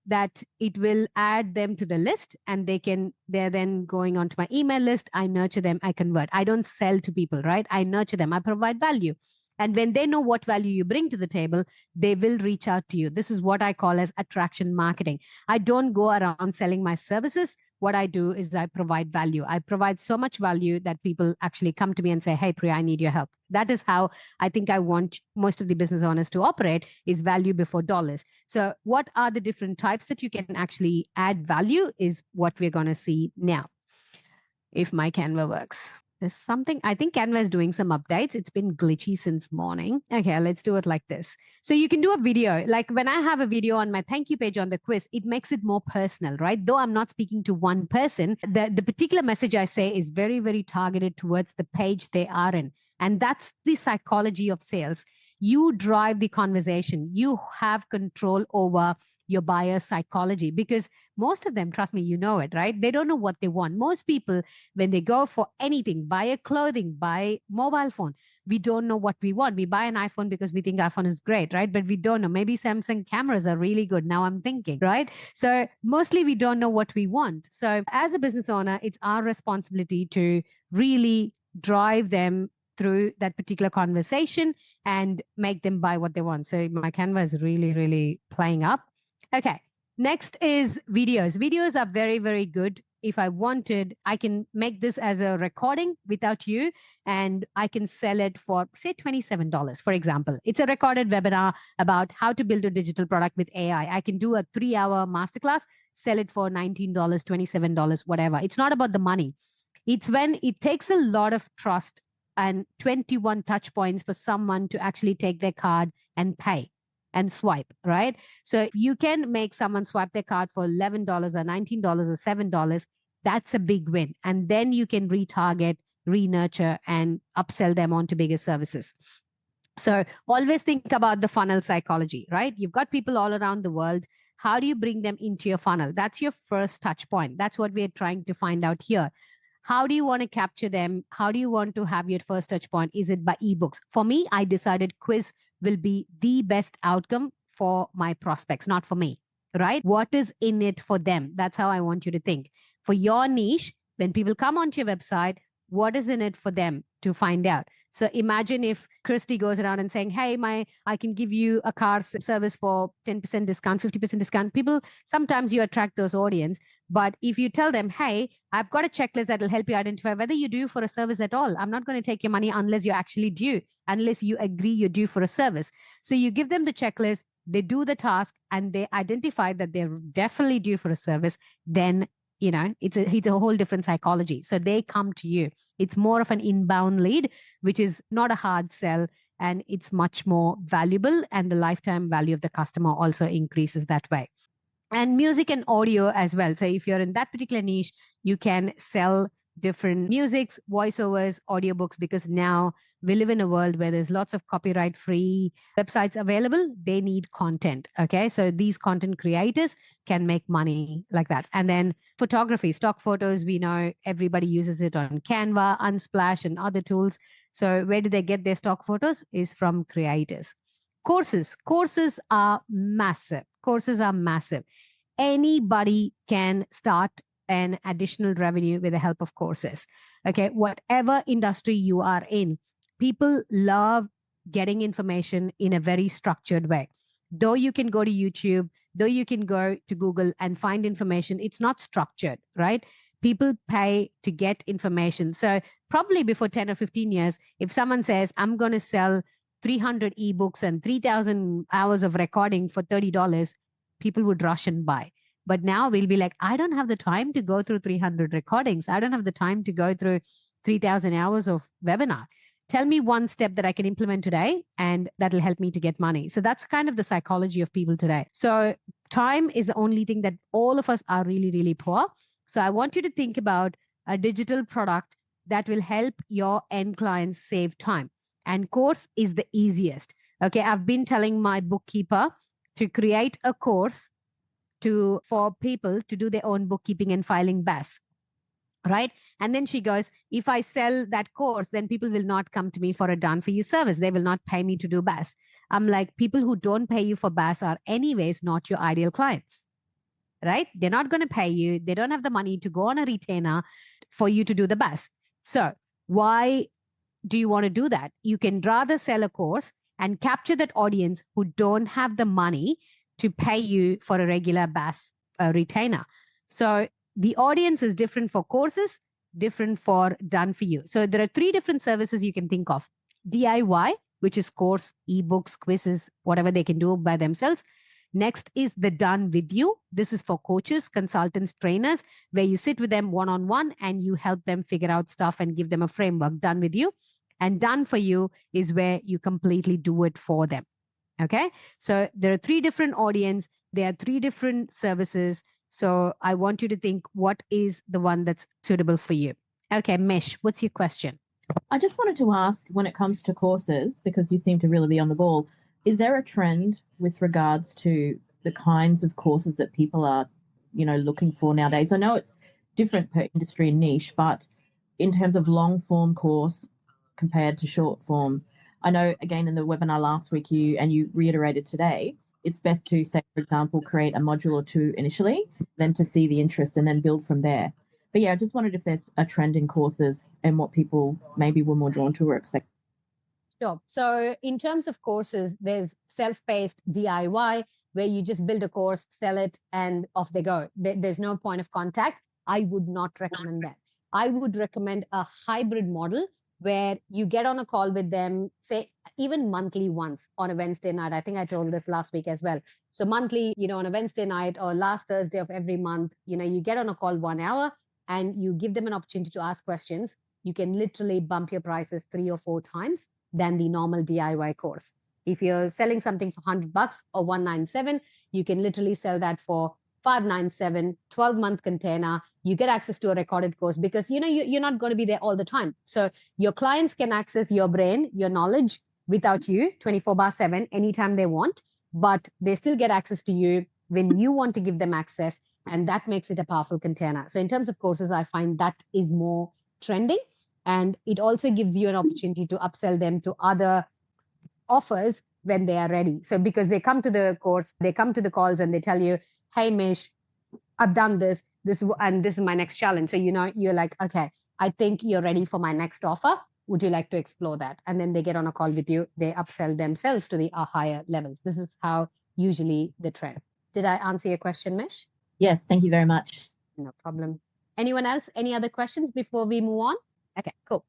[SPEAKER 1] that it will add them to the list and they're then going onto my email list. I nurture them, I convert. I don't sell to people, right? I nurture them, I provide value. And when they know what value you bring to the table, they will reach out to you. This is what I call as attraction marketing. I don't go around selling my services. What I do is I provide value. I provide so much value that people actually come to me and say, hey, Priya, I need your help. That is how I think I want most of the business owners to operate, is value before dollars. So what are the different types that you can actually add value is what we're going to see now. If my Canva works. There's something, I think Canva is doing some updates. It's been glitchy since morning. Okay, let's do it like this. So you can do a video. Like when I have a video on my thank you page on the quiz, it makes it more personal, right? Though I'm not speaking to one person, the particular message I say is very, very targeted towards the page they are in. And that's the psychology of sales. You drive the conversation. You have control over your buyer's psychology because most of them, trust me, you know it, right? They don't know what they want. Most people, when they go for anything, buy a clothing, buy mobile phone, we don't know what we want. We buy an iPhone because we think iPhone is great, right? But we don't know. Maybe Samsung cameras are really good. Now I'm thinking, right? So mostly we don't know what we want. So as a business owner, it's our responsibility to really drive them through that particular conversation and make them buy what they want. So my Canva is really, really playing up. Okay. Next is videos. Videos are very, very good. If I wanted, I can make this as a recording without you and I can sell it for, say, $27, for example. It's a recorded webinar about how to build a digital product with AI. I can do a 3-hour masterclass, sell it for $19, $27, whatever. It's not about the money. It's when it takes a lot of trust and 21 touch points for someone to actually take their card and pay and swipe, right? So you can make someone swipe their card for $11 or $19 or $7. That's a big win. And then you can retarget, re-nurture, and upsell them onto bigger services. So always think about the funnel psychology, right? You've got people all around the world. How do you bring them into your funnel? That's your first touch point. That's what we're trying to find out here. How do you want to capture them? How do you want to have your first touch point? Is it by ebooks? For me, I decided quiz will be the best outcome for my prospects, not for me, right? What is in it for them? That's how I want you to think. For your niche, when people come onto your website, what is in it for them to find out? So imagine if Christy goes around and saying, hey, I can give you a car service for 10% discount, 50% discount. People, sometimes you attract those audience. But if you tell them, hey, I've got a checklist that will help you identify whether you're due for a service at all. I'm not going to take your money unless you're actually due, unless you agree you're due for a service. So you give them the checklist, they do the task, and they identify that they're definitely due for a service. Then, it's a whole different psychology. So they come to you. It's more of an inbound lead, which is not a hard sell, and it's much more valuable, and the lifetime value of the customer also increases that way. And music and audio as well. So if you're in that particular niche, you can sell different musics, voiceovers, audiobooks, because now we live in a world where there's lots of copyright free websites available. They need content. Okay. So these content creators can make money like that. And then photography, stock photos, we know everybody uses it on Canva, Unsplash, and other tools. So where do they get their stock photos? Is from creators. Courses are massive. Anybody can start an additional revenue with the help of courses. Okay. Whatever industry you are in, people love getting information in a very structured way. Though you can go to YouTube, though you can go to Google and find information, it's not structured, right? People pay to get information. So probably before 10 or 15 years, if someone says, I'm going to sell 300 ebooks and 3,000 hours of recording for $30, people would rush and buy. But now we'll be like, I don't have the time to go through 300 recordings. I don't have the time to go through 3,000 hours of webinar. Tell me one step that I can implement today, and that'll help me to get money. So that's kind of the psychology of people today. So time is the only thing that all of us are really, really poor. So I want you to think about a digital product that will help your end clients save time. And course is the easiest. Okay. I've been telling my bookkeeper to create a course for people to do their own bookkeeping and filing BAS. Right. And then she goes, if I sell that course, then people will not come to me for a done for you service. They will not pay me to do BAS. I'm like, people who don't pay you for BAS are anyways not your ideal clients. Right. They're not going to pay you. They don't have the money to go on a retainer for you to do the BAS. So why do you want to do that? You can rather sell a course and capture that audience who don't have the money to pay you for a regular BAS retainer. So the audience is different for courses, different for done for you. So there are 3 different services you can think of. DIY, which is course, ebooks, quizzes, whatever they can do by themselves. Next is the done with you. This is for coaches, consultants, trainers, where you sit with them one-on-one and you help them figure out stuff and give them a framework. Done with you. And done for you is where you completely do it for them. Okay. So there are 3 different audience. There are 3 different services. So I want you to think, what is the one that's suitable for you? Okay, Mish, what's your question?
[SPEAKER 5] I just wanted to ask, when it comes to courses, because you seem to really be on the ball, is there a trend with regards to the kinds of courses that people are, looking for nowadays? I know it's different per industry and niche, but in terms of long form course compared to short form, I know, again, in the webinar last week, you reiterated today, it's best to, say, for example, create a module or 2 initially, then to see the interest and then build from there. But yeah, I just wondered if there's a trend in courses and what people maybe were more drawn to or expect.
[SPEAKER 1] Sure. So in terms of courses, there's self-paced DIY, where you just build a course, sell it, and off they go. There's no point of contact. I would not recommend that. I would recommend a hybrid model where you get on a call with them, say even monthly once on a Wednesday night. I think I told this last week as well. So monthly, on a Wednesday night or last Thursday of every month, you get on a call 1 hour and you give them an opportunity to ask questions. You can literally bump your prices 3 or 4 times than the normal DIY course. If you're selling something for $100 or $197, you can literally sell that for $597, 12-month container. You get access to a recorded course because you're not going to be there all the time. So your clients can access your brain, your knowledge without you 24/7 anytime they want, but they still get access to you when you want to give them access, and that makes it a powerful container. So in terms of courses, I find that is more trending, and it also gives you an opportunity to upsell them to other offers when they are ready. So because they come to the course, they come to the calls and they tell you, hey, Mish, I've done this, and this is my next challenge. So, you're like, okay, I think you're ready for my next offer. Would you like to explore that? And then they get on a call with you. They upsell themselves to the higher levels. This is how usually the trend. Did I answer your question, Mish?
[SPEAKER 5] Yes, thank you very much.
[SPEAKER 1] No problem. Anyone else? Any other questions before we move on? Okay, cool.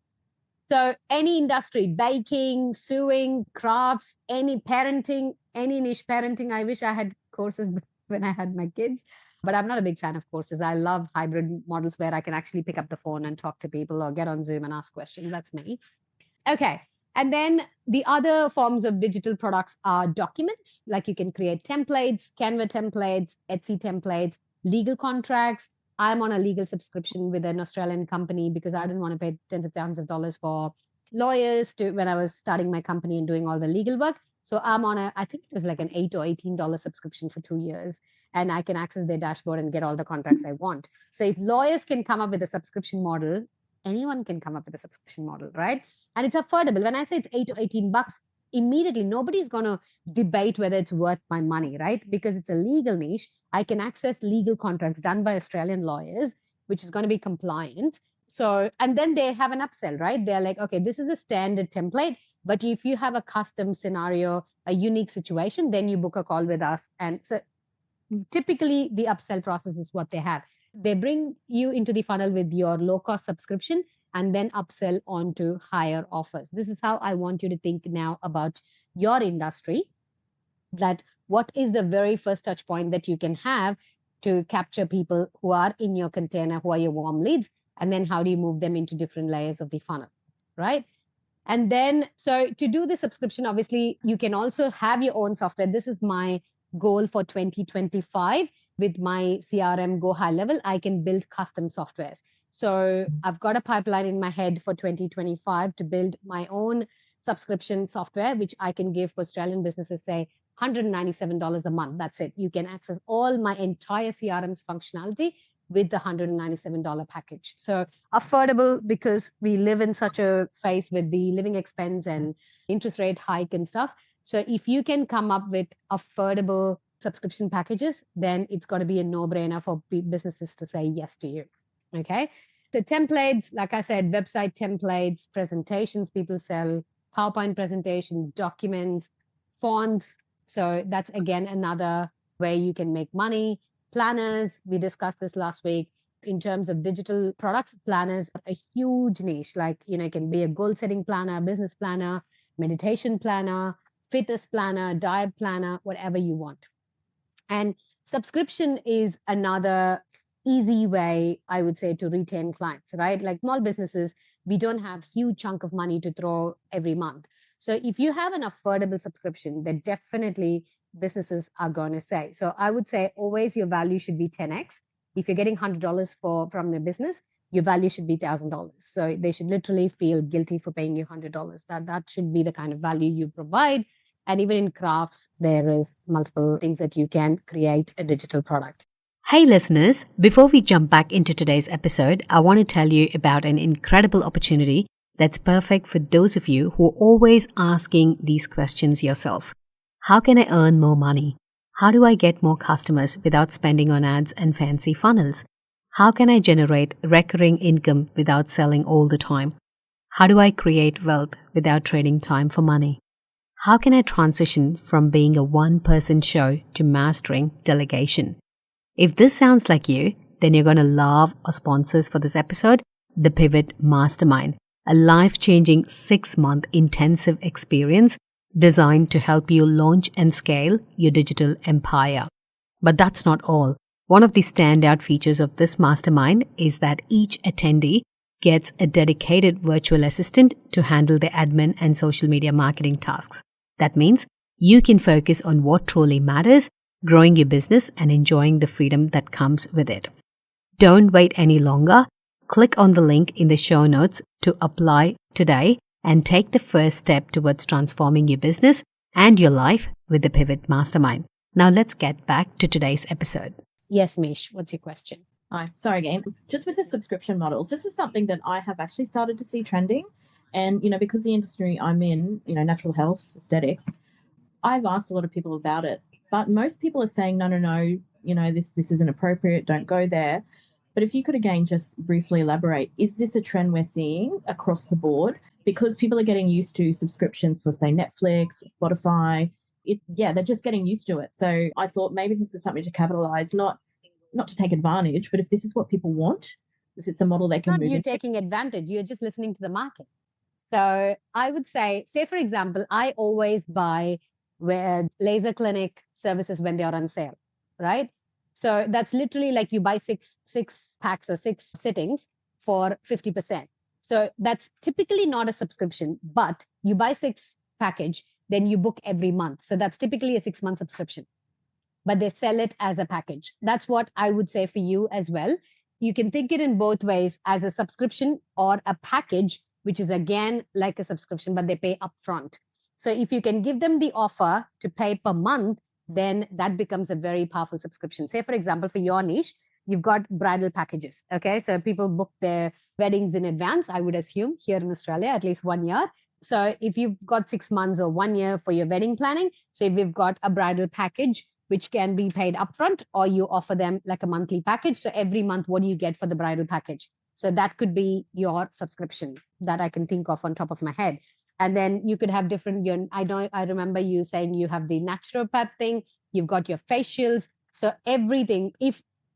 [SPEAKER 1] So any industry, baking, sewing, crafts, any parenting, any niche parenting. I wish I had courses when I had my kids, but I'm not a big fan of courses. I love hybrid models where I can actually pick up the phone and talk to people or get on Zoom and ask questions. That's me. Okay. And then the other forms of digital products are documents, like you can create templates, Canva templates, Etsy templates, legal contracts. I'm on a legal subscription with an Australian company because I didn't want to pay tens of thousands of dollars for lawyers when I was starting my company and doing all the legal work. So I'm on I think it was like an $8 or $18 subscription for 2 years. And I can access their dashboard and get all the contracts I want. So if lawyers can come up with a subscription model, anyone can come up with a subscription model, right? And it's affordable. When I say it's $8 to $18, immediately nobody's going to debate whether it's worth my money, right? Because it's a legal niche. I can access legal contracts done by Australian lawyers, which is going to be compliant. So, and then they have an upsell, right? They're like, okay, this is a standard template, but if you have a custom scenario, a unique situation, then you book a call with us. And so typically the upsell process is what they have. They bring you into the funnel with your low-cost subscription and then upsell onto higher offers. This is how I want you to think now about your industry, that what is the very first touch point that you can have to capture people who are in your container, who are your warm leads, and then how do you move them into different layers of the funnel, right? And then, so to do the subscription, obviously, you can also have your own software. This is my goal for 2025. With my CRM Go High Level, I can build custom softwares. So I've got a pipeline in my head for 2025 to build my own subscription software, which I can give Australian businesses, say, $197 a month. That's it. You can access all my entire CRM's functionality with the $197 package. So affordable, because we live in such a phase with the living expense and interest rate hike and stuff. So if you can come up with affordable subscription packages, then it's got to be a no-brainer for businesses to say yes to you. Okay. So templates, like I said, website templates, presentations people sell, PowerPoint presentations, documents, fonts. So that's again another way you can make money. Planners, we discussed this last week. In terms of digital products, planners are a huge niche. Like, it can be a goal setting planner, business planner, meditation planner, fitness planner, diet planner, whatever you want. And subscription is another easy way, I would say, to retain clients, right? Like small businesses, we don't have huge chunk of money to throw every month. So if you have an affordable subscription, then definitely businesses are going to say. So I would say always your value should be 10x. If you're getting $100 from your business, your value should be $1,000. So they should literally feel guilty for paying you $100. That should be the kind of value you provide. And even in crafts, there is multiple things that you can create a digital product.
[SPEAKER 2] Hey listeners, before we jump back into today's episode, I want to tell you about an incredible opportunity that's perfect for those of you who are always asking these questions yourself. How can I earn more money? How do I get more customers without spending on ads and fancy funnels? How can I generate recurring income without selling all the time? How do I create wealth without trading time for money? How can I transition from being a one-person show to mastering delegation? If this sounds like you, then you're going to love our sponsors for this episode, the Pivot Mastermind, a life-changing 6-month intensive experience designed to help you launch and scale your digital empire. But that's not all. One of the standout features of this mastermind is that each attendee gets a dedicated virtual assistant to handle the admin and social media marketing tasks. That means you can focus on what truly matters, growing your business and enjoying the freedom that comes with it. Don't wait any longer. Click on the link in the show notes to apply today and take the first step towards transforming your business and your life with the Pivot Mastermind. Now let's get back to today's episode.
[SPEAKER 1] Yes, Mish, what's your question?
[SPEAKER 5] Hi, sorry again. Just with the subscription models, this is something that I have actually started to see trending. And, because the industry I'm in, natural health, aesthetics, I've asked a lot of people about it. But most people are saying, no, this isn't appropriate, don't go there. But if you could again just briefly elaborate, is this a trend we're seeing across the board? because people are getting used to subscriptions for, say, Netflix, Spotify. They're just getting used to it. So I thought maybe this is something to capitalize, not to take advantage, but if this is what people want, if it's a model they can
[SPEAKER 1] Not
[SPEAKER 5] move
[SPEAKER 1] you
[SPEAKER 5] in.
[SPEAKER 1] taking advantage, you're just listening to the market. So I would say, for example, I always buy where laser clinic services when they are on sale, right? So that's literally like you buy six packs or 6 sittings for 50%. So that's typically not a subscription, but you buy 6 package, then you book every month. So that's typically a 6-month subscription, but they sell it as a package. That's what I would say for you as well. You can think it in both ways, as a subscription or a package, which is again like a subscription, but they pay upfront. So if you can give them the offer to pay per month, then that becomes a very powerful subscription. Say, for example, for your niche, you've got bridal packages. Okay. So people book their weddings in advance, I would assume, here in Australia, at least 1 year. So if you've got 6 months or 1 year for your wedding planning, so if you've got a bridal package, which can be paid upfront, or you offer them like a monthly package. So every month, what do you get for the bridal package? So that could be your subscription that I can think of on top of my head. And then you could have different, I remember you saying you have the naturopath thing, you've got your facials. So everything,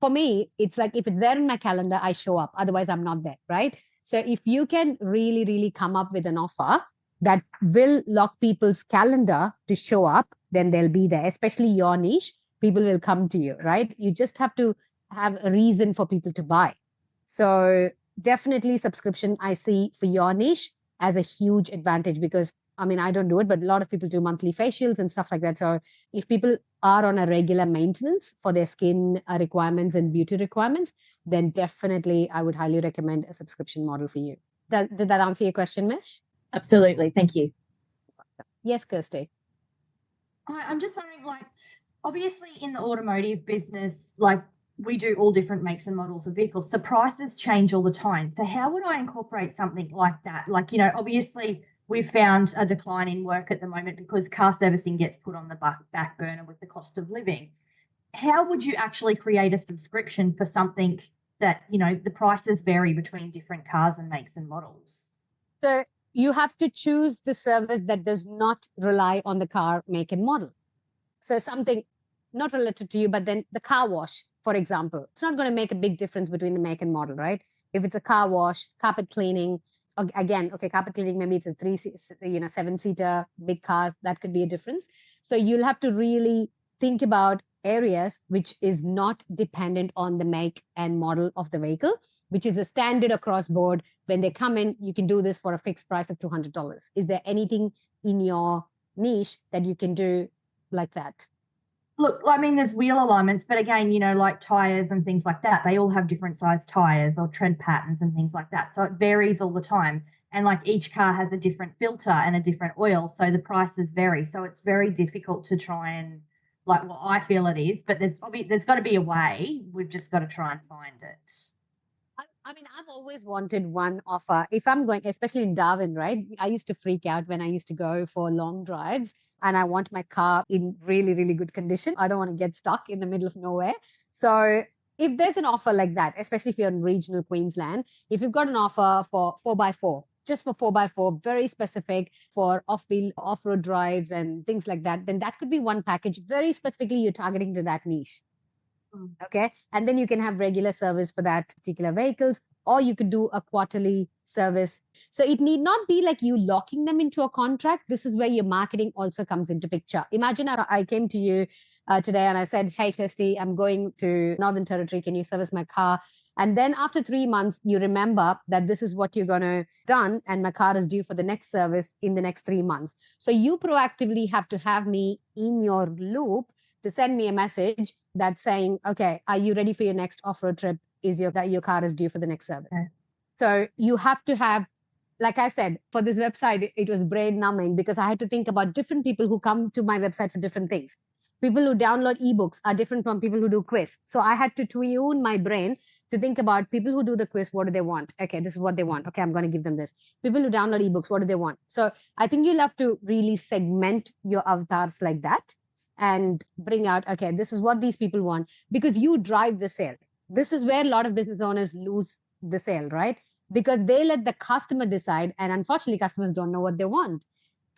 [SPEAKER 1] for me, it's like if it's there in my calendar, I show up. Otherwise, I'm not there, right? So if you can really, really come up with an offer that will lock people's calendar to show up, then they'll be there, especially your niche. People will come to you, right? You just have to have a reason for people to buy. So definitely subscription, I see for your niche as a huge advantage, because I don't do it, but a lot of people do monthly facials and stuff like that. So if people are on a regular maintenance for their skin requirements and beauty requirements, then definitely I would highly recommend a subscription model for you. Did that answer your question, Mish?
[SPEAKER 5] Absolutely. Thank you.
[SPEAKER 1] Yes, Kirsty.
[SPEAKER 3] I'm just wondering, like, obviously in the automotive business, like, we do all different makes and models of vehicles. So prices change all the time. So how would I incorporate something like that? Like, obviously we've found a decline in work at the moment because car servicing gets put on the back burner with the cost of living. How would you actually create a subscription for something that, the prices vary between different cars and makes and models?
[SPEAKER 1] So you have to choose the service that does not rely on the car make and model. So something not related to you, but then the car wash, for example, it's not going to make a big difference between the make and model, right? If it's a car wash, carpet cleaning, again, okay, carpet cleaning, maybe it's a 7-seater big car, that could be a difference. So you'll have to really think about areas which is not dependent on the make and model of the vehicle, which is a standard across board. When they come in, you can do this for a fixed price of $200. Is there anything in your niche that you can do like that?
[SPEAKER 3] Look, there's wheel alignments, but again, like tires and things like that, they all have different size tires or tread patterns and things like that. So it varies all the time. And like each car has a different filter and a different oil. So the prices vary. So it's very difficult to try and, like, well, I feel it is, but there's got to be a way. We've just got to try and find it.
[SPEAKER 1] I've always wanted one offer. If I'm going, especially in Darwin, right? I used to freak out when I used to go for long drives and I want my car in really, really good condition. I don't want to get stuck in the middle of nowhere. So if there's an offer like that, especially if you're in regional Queensland, if you've got an offer for 4x4, just for 4x4, very specific for off-road drives and things like that, then that could be one package. Very specifically, you're targeting to that niche. Okay. And then you can have regular service for that particular vehicles, or you could do a quarterly service. So it need not be like you locking them into a contract. This is where your marketing also comes into picture. Imagine I came to you today and I said, hey, Kirsty, I'm going to Northern Territory. Can you service my car? And then after 3 months, you remember that this is what you're going to done. And my car is due for the next service in the next 3 months. So you proactively have to have me in your loop to send me a message that's saying, okay, are you ready for your next off-road trip? That your car is due for the next service? Okay. So you have to have, like I said, for this website, it was brain numbing because I had to think about different people who come to my website for different things. People who download ebooks are different from people who do quiz. So I had to tune my brain to think about people who do the quiz. What do they want? Okay, this is what they want. Okay, I'm going to give them this. People who download ebooks, what do they want? So I think you'll have to really segment your avatars like that and bring out, okay, this is what these people want, because you drive the sale. This is where a lot of business owners lose the sale, right? because they let the customer decide. And unfortunately, customers don't know what they want.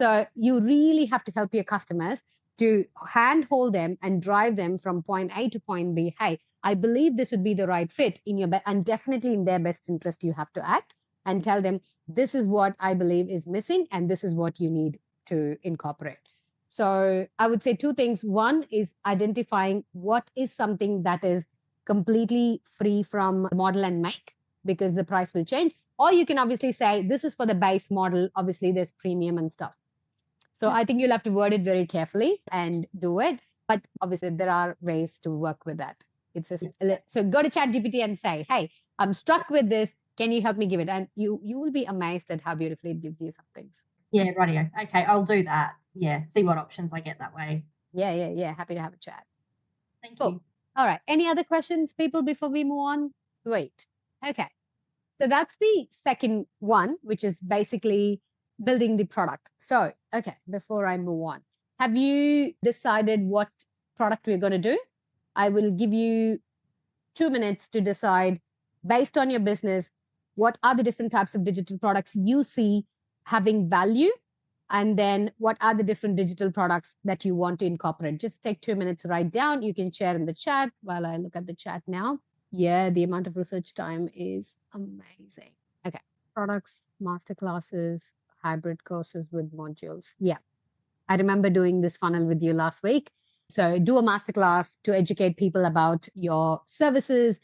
[SPEAKER 1] So you really have to help your customers to handhold them and drive them from point A to point B. Hey, I believe this would be the right fit in your and definitely in their best interest. You have to act and tell them, this is what I believe is missing, and this is what you need to incorporate. So I would say two things. One is identifying what is something that is completely free from model and make, because the price will change. Or you can obviously say, this is for the base model. Obviously, there's premium and stuff. So I think you'll have to word it very carefully and do it. But obviously, there are ways to work with that. It's just, so go to ChatGPT and say, hey, I'm struck with this. Can you help me give it? And you will be amazed at how beautifully it gives you something.
[SPEAKER 3] Yeah, rightio. Okay, I'll do that. Yeah, see what options I get that way.
[SPEAKER 1] Yeah. Happy to have a chat.
[SPEAKER 3] Thank
[SPEAKER 1] Cool.
[SPEAKER 3] you.
[SPEAKER 1] All right. Any other questions, people, before we move on? Great. Okay. So that's the second one, which is basically building the product. So, okay, before I move on, have you decided what product we're going to do? I will give you 2 minutes to decide, based on your business, what are the different types of digital products you see having value, and then what are the different digital products that you want to incorporate. Just take 2 minutes to write down. You can share in the chat while I look at the chat now. Yeah, the amount of research time is amazing. Okay, products, masterclasses, hybrid courses with modules. Yeah, I remember doing this funnel with you last week. So do a masterclass to educate people about your services.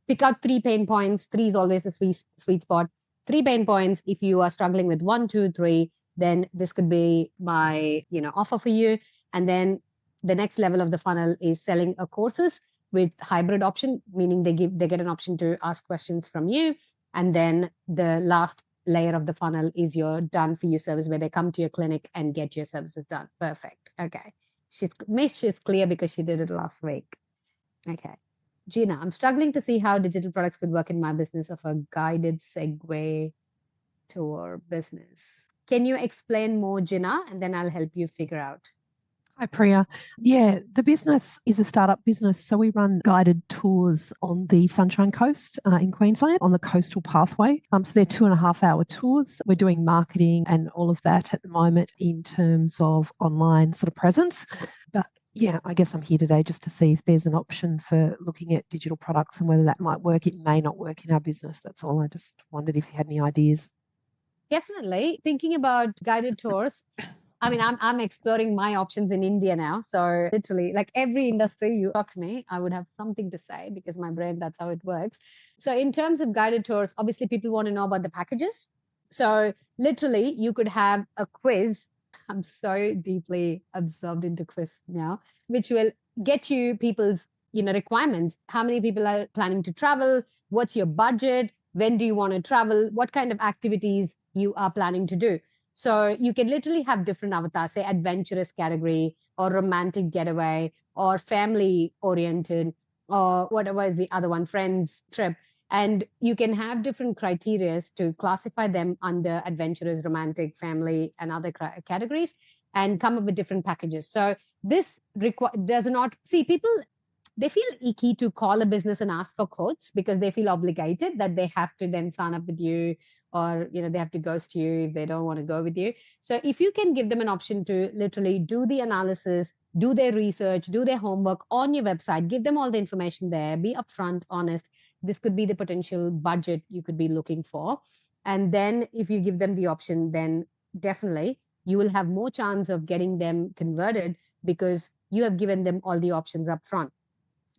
[SPEAKER 1] Pick out 3 pain points. 3 is always the sweet spot. 3 pain points. If you are struggling with 1, 2, 3, then this could be my offer for you. And then the next level of the funnel is selling courses with hybrid option, meaning they get an option to ask questions from you. And then the last layer of the funnel is your done for you service, where they come to your clinic and get your services done. Perfect. Okay. She's clear because she did it last week. Okay. Gina, I'm struggling to see how digital products could work in my business of a guided segue to our business. Can you explain more, Gina? And then I'll help you figure out.
[SPEAKER 6] Hi, Priya. Yeah, the business is a startup business. So we run guided tours on the Sunshine Coast in Queensland on the coastal pathway. So they're 2.5-hour tours. We're doing marketing and all of that at the moment in terms of online sort of presence. But yeah, I guess I'm here today just to see if there's an option for looking at digital products and whether that might work. It may not work in our business. That's all. I just wondered if you had any ideas.
[SPEAKER 1] Definitely. Thinking about guided tours. I mean, I'm exploring my options in India now. So literally, like every industry you talk to me, I would have something to say because my brain, that's how it works. So in terms of guided tours, obviously people want to know about the packages. So literally you could have a quiz. I'm so deeply absorbed into quiz now, which will get you people's, requirements. How many people are planning to travel? What's your budget? When do you want to travel? What kind of activities you are planning to do? So you can literally have different avatars, say adventurous category or romantic getaway or family oriented or whatever is the other one, friends trip. And you can have different criteria to classify them under adventurous, romantic, family, and other categories and come up with different packages. So this does not see people. They feel icky to call a business and ask for quotes because they feel obligated that they have to then sign up with you, or they have to ghost you if they don't want to go with you. So if you can give them an option to literally do the analysis, do their research, do their homework on your website, give them all the information there, be upfront, honest. This could be the potential budget you could be looking for. And then if you give them the option, then definitely you will have more chance of getting them converted because you have given them all the options up front.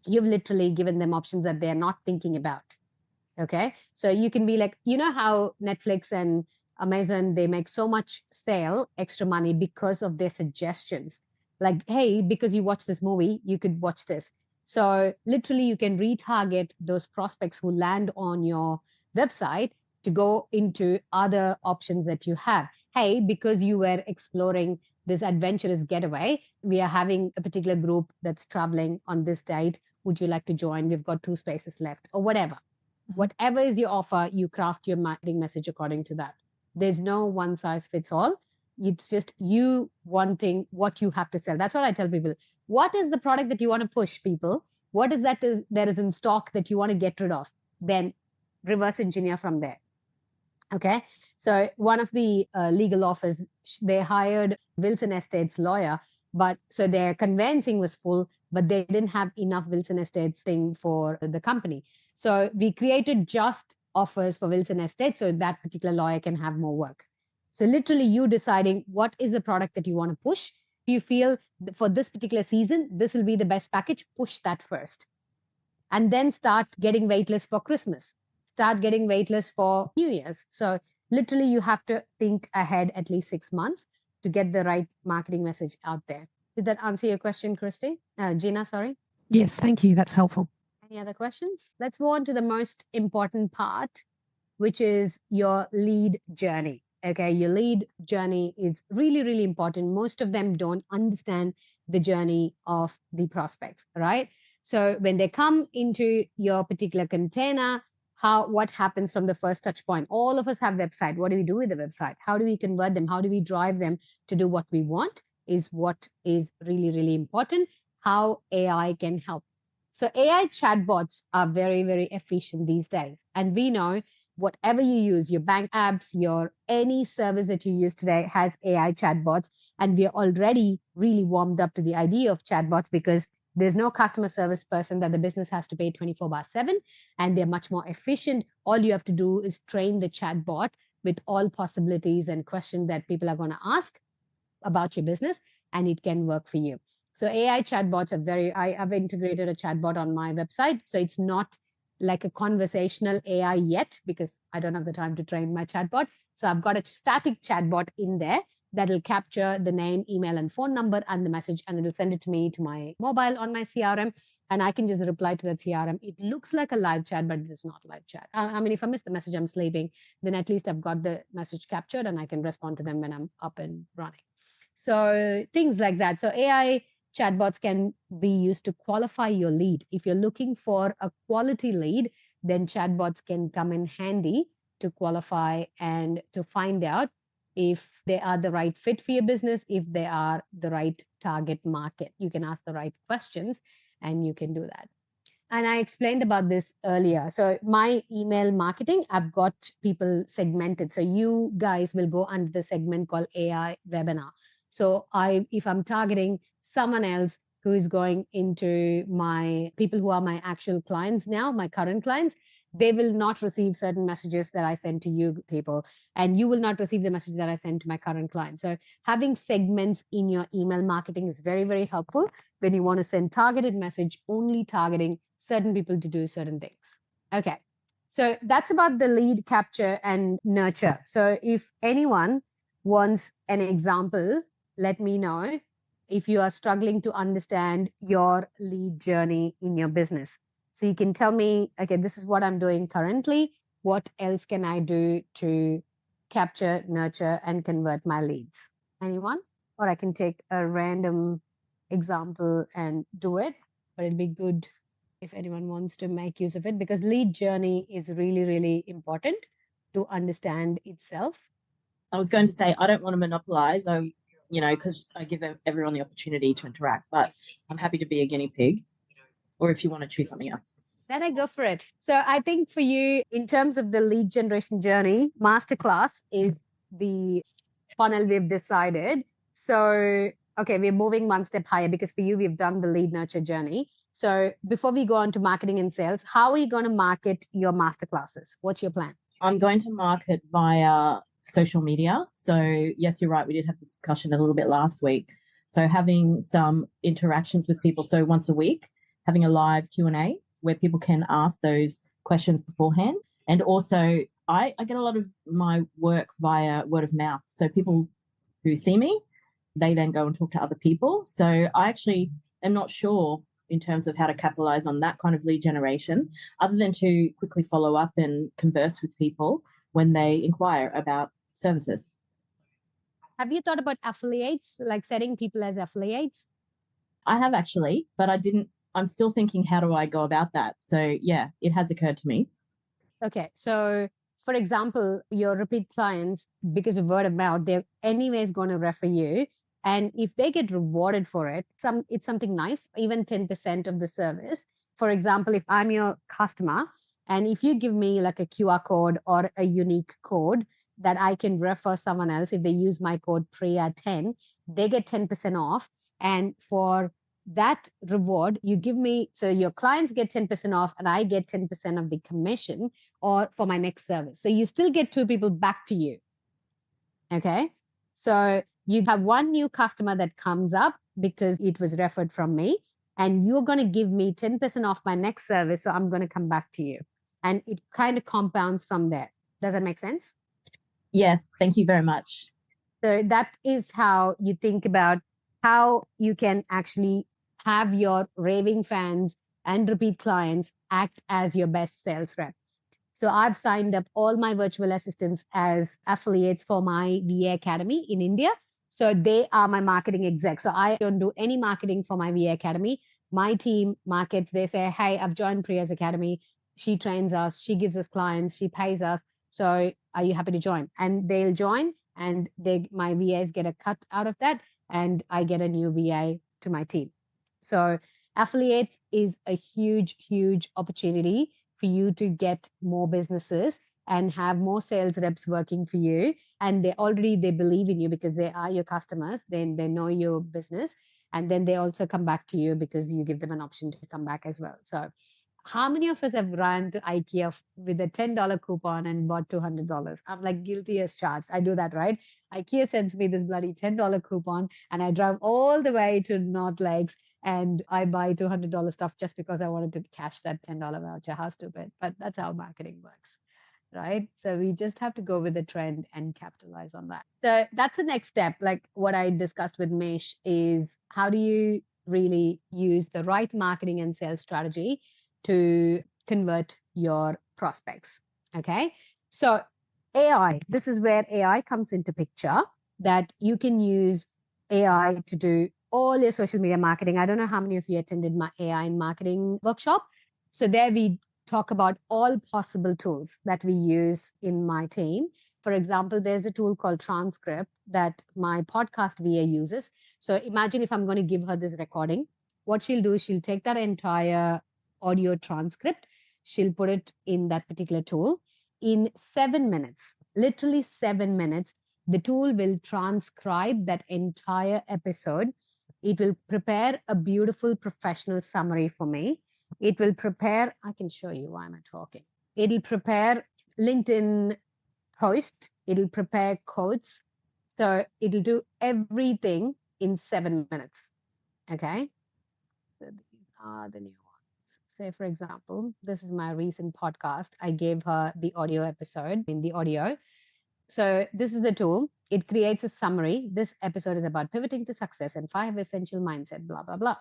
[SPEAKER 1] You've literally given them options that they're not thinking about. Okay. So you can be like, how Netflix and Amazon, they make so much extra money because of their suggestions. Like, hey, because you watch this movie, you could watch this. So literally you can retarget those prospects who land on your website to go into other options that you have. Hey, because you were exploring this adventurous getaway, we are having a particular group that's traveling on this date. Would you like to join? We've got 2 spaces left or whatever. Whatever is your offer, you craft your marketing message according to that. There's no one size fits all. It's just you wanting what you have to sell. That's what I tell people. What is the product that you want to push people? What is that there is in stock that you want to get rid of? Then reverse engineer from there. Okay. So one of the legal office, they hired Wilson Estates lawyer, but so their conveyancing was full, but they didn't have enough Wilson Estates thing for the company. So we created just offers for Wilson Estates so that particular lawyer can have more work. So literally you deciding what is the product that you want to push. If you feel for this particular season, this will be the best package, push that first. And then start getting waitlist for Christmas, start getting waitlist for New Year's. So literally you have to think ahead at least 6 months to get the right marketing message out there. Did that answer your question, Christy? Gina, sorry.
[SPEAKER 6] Yes, thank you. That's helpful.
[SPEAKER 1] Any other questions? Let's move on to the most important part, which is your lead journey. Okay, your lead journey is really, really important. Most of them don't understand the journey of the prospects, right? So when they come into your particular container, what happens from the first touch point? All of us have website. What do we do with the website? How do we convert them? How do we drive them to do what we want? Is what is really, really important. How AI can help. So AI chatbots are very, very efficient these days. And we know whatever you use, your bank apps, your any service that you use today has AI chatbots. And we are already really warmed up to the idea of chatbots because there's no customer service person that the business has to pay 24/7, and they're much more efficient. All you have to do is train the chatbot with all possibilities and questions that people are going to ask about your business, and it can work for you. So AI chatbots are I've integrated a chatbot on my website. So it's not like a conversational AI yet because I don't have the time to train my chatbot. So I've got a static chatbot in there that will capture the name, email, and phone number and the message, and it'll send it to me to my mobile on my CRM. And I can just reply to that CRM. It looks like a live chat, but it is not live chat. I mean, if I miss the message, I'm sleeping, then at least I've got the message captured and I can respond to them when I'm up and running. So things like that. So AI chatbots can be used to qualify your lead. If you're looking for a quality lead, then chatbots can come in handy to qualify and to find out if they are the right fit for your business, if they are the right target market. You can ask the right questions and you can do that. And I explained about this earlier. So my email marketing, I've got people segmented. So you guys will go under the segment called AI webinar. So if I'm targeting someone else who is going into my people who are my actual clients now, my current clients, they will not receive certain messages that I send to you people, and you will not receive the message that I send to my current clients. So having segments in your email marketing is very, very helpful when you want to send targeted message, only targeting certain people to do certain things. Okay. So that's about the lead capture and nurture. So if anyone wants an example, let me know if you are struggling to understand your lead journey in your business. So you can tell me, okay, this is what I'm doing currently. What else can I do to capture, nurture, and convert my leads? Anyone? Or I can take a random example and do it, but it'd be good if anyone wants to make use of it because lead journey is really, really important to understand itself.
[SPEAKER 5] I was going to say, I don't want to monopolize, because I give everyone the opportunity to interact, but I'm happy to be a guinea pig, or if you want to choose something else.
[SPEAKER 1] Then I go for it. So I think for you, in terms of the lead generation journey, masterclass is the funnel we've decided. So, okay, we're moving one step higher because for you, we've done the lead nurture journey. So before we go on to marketing and sales, how are you going to market your masterclasses? What's your plan?
[SPEAKER 5] I'm going to market via social media. So yes, you're right. We did have this discussion a little bit last week. So having some interactions with people. So once a week, having a live Q&A where people can ask those questions beforehand. And also I get a lot of my work via word of mouth. So people who see me, they then go and talk to other people. So I actually am not sure in terms of how to capitalize on that kind of lead generation, other than to quickly follow up and converse with people when they inquire about services.
[SPEAKER 1] Have you thought about affiliates, like setting people as affiliates?
[SPEAKER 5] I have actually, but I'm still thinking, how do I go about that? So yeah, it has occurred to me.
[SPEAKER 1] Okay. So for example, your repeat clients, because of word of mouth, they're anyways going to refer you. And if they get rewarded for it, it's something nice, even 10% of the service. For example, if I'm your customer And if you give me like a QR code or a unique code that I can refer someone else, if they use my code Priya10, they get 10% off. And for that reward, you give me, so your clients get 10% off and I get 10% of the commission or for my next service. So you still get two people back to you. Okay. So you have one new customer that comes up because it was referred from me, and you're going to give me 10% off my next service. So I'm going to come back to you. And it kind of compounds from there. Does that make sense?
[SPEAKER 5] Yes, thank you very much.
[SPEAKER 1] So that is how you think about how you can actually have your raving fans and repeat clients act as your best sales rep. So I've signed up all my virtual assistants as affiliates for my VA Academy in India. So they are my marketing execs. So I don't do any marketing for my VA Academy. My team markets, they say, hey, I've joined Priya's Academy. She trains us, she gives us clients, she pays us. So are you happy to join? And they'll join, and my VAs get a cut out of that, and I get a new VA to my team. So affiliate is a huge, huge opportunity for you to get more businesses and have more sales reps working for you. And they believe in you because they are your customers. Then they know your business. And then they also come back to you because you give them an option to come back as well. So how many of us have run to IKEA with a $10 coupon and bought $200? I'm like guilty as charged. I do that, right? IKEA sends me this bloody $10 coupon and I drive all the way to North Lakes and I buy $200 stuff just because I wanted to cash that $10 voucher. How stupid. But that's how marketing works, right? So we just have to go with the trend and capitalize on that. So that's the next step. Like what I discussed with Mish is how do you really use the right marketing and sales strategy to convert your prospects. Okay. So AI, this is where AI comes into picture, that you can use AI to do all your social media marketing. I don't know how many of you attended my AI in marketing workshop. So there we talk about all possible tools that we use in my team. For example, there's a tool called Transcript that my podcast VA uses. So imagine if I'm going to give her this recording, what she'll do is she'll take that entire audio transcript, she'll put it in that particular tool. In 7 minutes, literally 7 minutes, the tool will transcribe that entire episode. It will prepare a beautiful professional summary for me. It will prepare, I can show you why am I talking. It'll prepare LinkedIn post. It'll prepare quotes. So it'll do everything in 7 minutes. Okay. So these are the new ones. Say, for example, this is my recent podcast. I gave her the audio episode in the audio. So this is the tool. It creates a summary. This episode is about pivoting to success and 5 essential mindset, blah, blah, blah.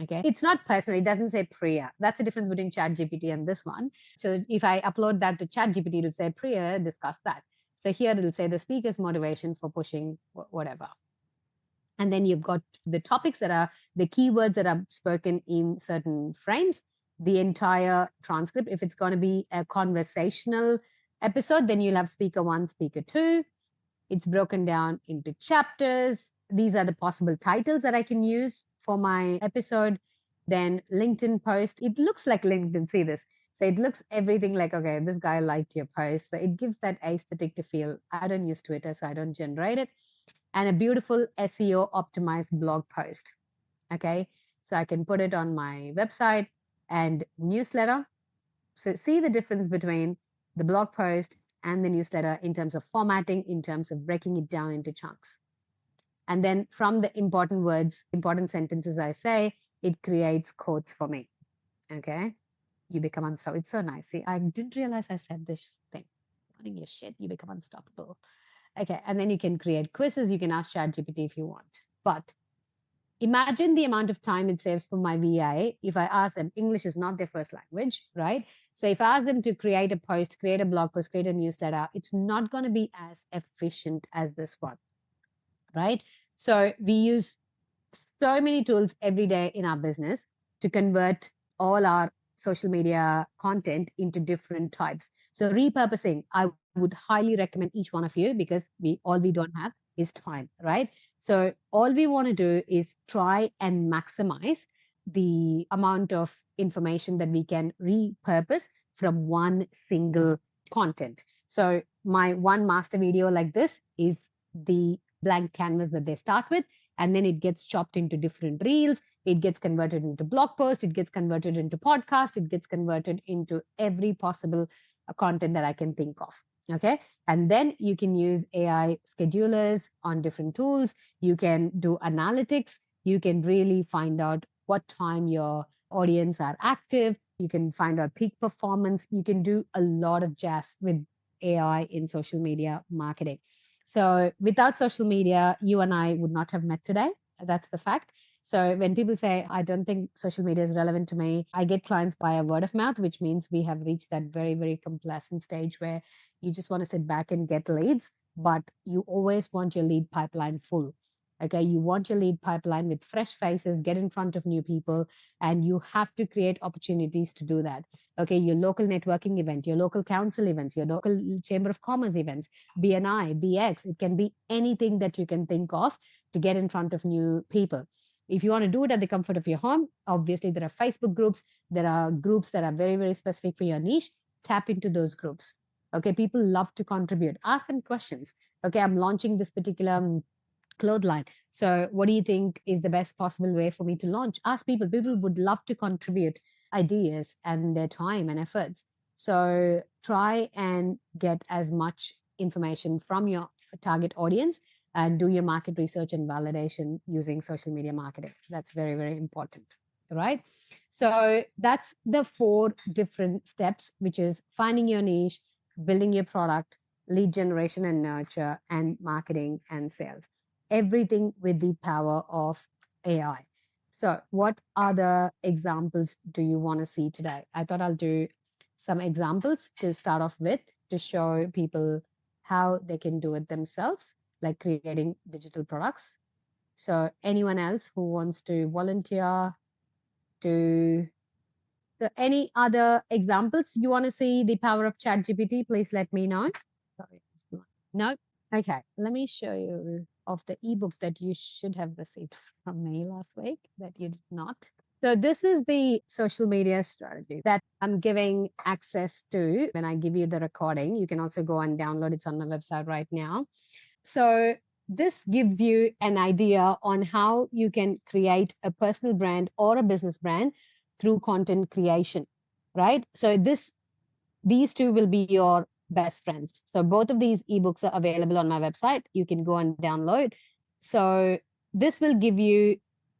[SPEAKER 1] Okay. It's not personal. It doesn't say Priya. That's the difference between ChatGPT and this one. So if I upload that to ChatGPT, it'll say Priya, discuss that. So here it'll say the speaker's motivations for pushing whatever. And then you've got the topics that are the keywords that are spoken in certain frames, the entire transcript. If it's going to be a conversational episode, then you'll have speaker 1, speaker 2. It's broken down into chapters. These are the possible titles that I can use for my episode. Then LinkedIn post. It looks like LinkedIn. See this. So it looks everything like, okay, this guy liked your post. So it gives that aesthetic to feel. I don't use Twitter, so I don't generate it. And a beautiful SEO optimized blog post. Okay. So I can put it on my website and newsletter. So see the difference between the blog post and the newsletter in terms of formatting, in terms of breaking it down into chunks. And then from the important words, important sentences I say, it creates quotes for me. Okay. You become unstoppable. It's so nice. See, I didn't realize I said this thing. Putting your shit, you become unstoppable. Okay. And then you can create quizzes. You can ask ChatGPT if you want. But imagine the amount of time it saves for my VA if I ask them. English is not their first language, right? So if I ask them to create a post, create a blog post, create a newsletter, it's not going to be as efficient as this one, right? So we use so many tools every day in our business to convert all our social media content into different types. So repurposing, I would highly recommend each one of you because all we don't have is time, right? So all we want to do is try and maximize the amount of information that we can repurpose from one single content. So my one master video like this is the blank canvas that they start with, and then it gets chopped into different reels. It gets converted into blog post. It gets converted into podcast. It gets converted into every possible content that I can think of. Okay. And then you can use AI schedulers on different tools. You can do analytics. You can really find out what time your audience are active. You can find out peak performance. You can do a lot of jazz with AI in social media marketing. So without social media, you and I would not have met today. That's the fact. So when people say, I don't think social media is relevant to me, I get clients by a word of mouth, which means we have reached that very, very complacent stage where you just want to sit back and get leads, but you always want your lead pipeline full. Okay. You want your lead pipeline with fresh faces, get in front of new people, and you have to create opportunities to do that. Okay. Your local networking event, your local council events, your local chamber of commerce events, BNI, BX, it can be anything that you can think of to get in front of new people. If you want to do it at the comfort of your home, obviously there are Facebook groups. There are groups that are very, very specific for your niche. Tap into those groups. Okay. People love to contribute. Ask them questions. Okay. I'm launching this particular cloth line. So what do you think is the best possible way for me to launch? Ask people. People would love to contribute ideas and their time and efforts. So try and get as much information from your target audience and do your market research and validation using social media marketing. That's very, very important, right? So that's the 4 different steps, which is finding your niche, building your product, lead generation and nurture, and marketing and sales. Everything with the power of AI. So what other examples do you want to see today? I thought I'll do some examples to start off with to show people how they can do it themselves, like creating digital products. So anyone else who wants to volunteer to any other examples you want to see the power of ChatGPT, please let me know. Sorry, it's blind. No? Okay, let me show you of the ebook that you should have received from me last week that you did not. So this is the social media strategy that I'm giving access to when I give you the recording. You can also go and download it. It's on my website right now. So this gives you an idea on how you can create a personal brand or a business brand through content creation, right? So these two will be your best friends. So both of these ebooks are available on my website. You can go and download. So this will give you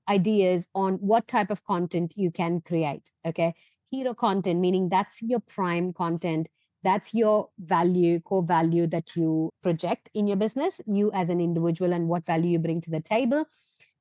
[SPEAKER 1] ideas on what type of content you can create. Okay. Hero content, meaning that's your prime content. That's your value, core value that you project in your business, you as an individual, and what value you bring to the table.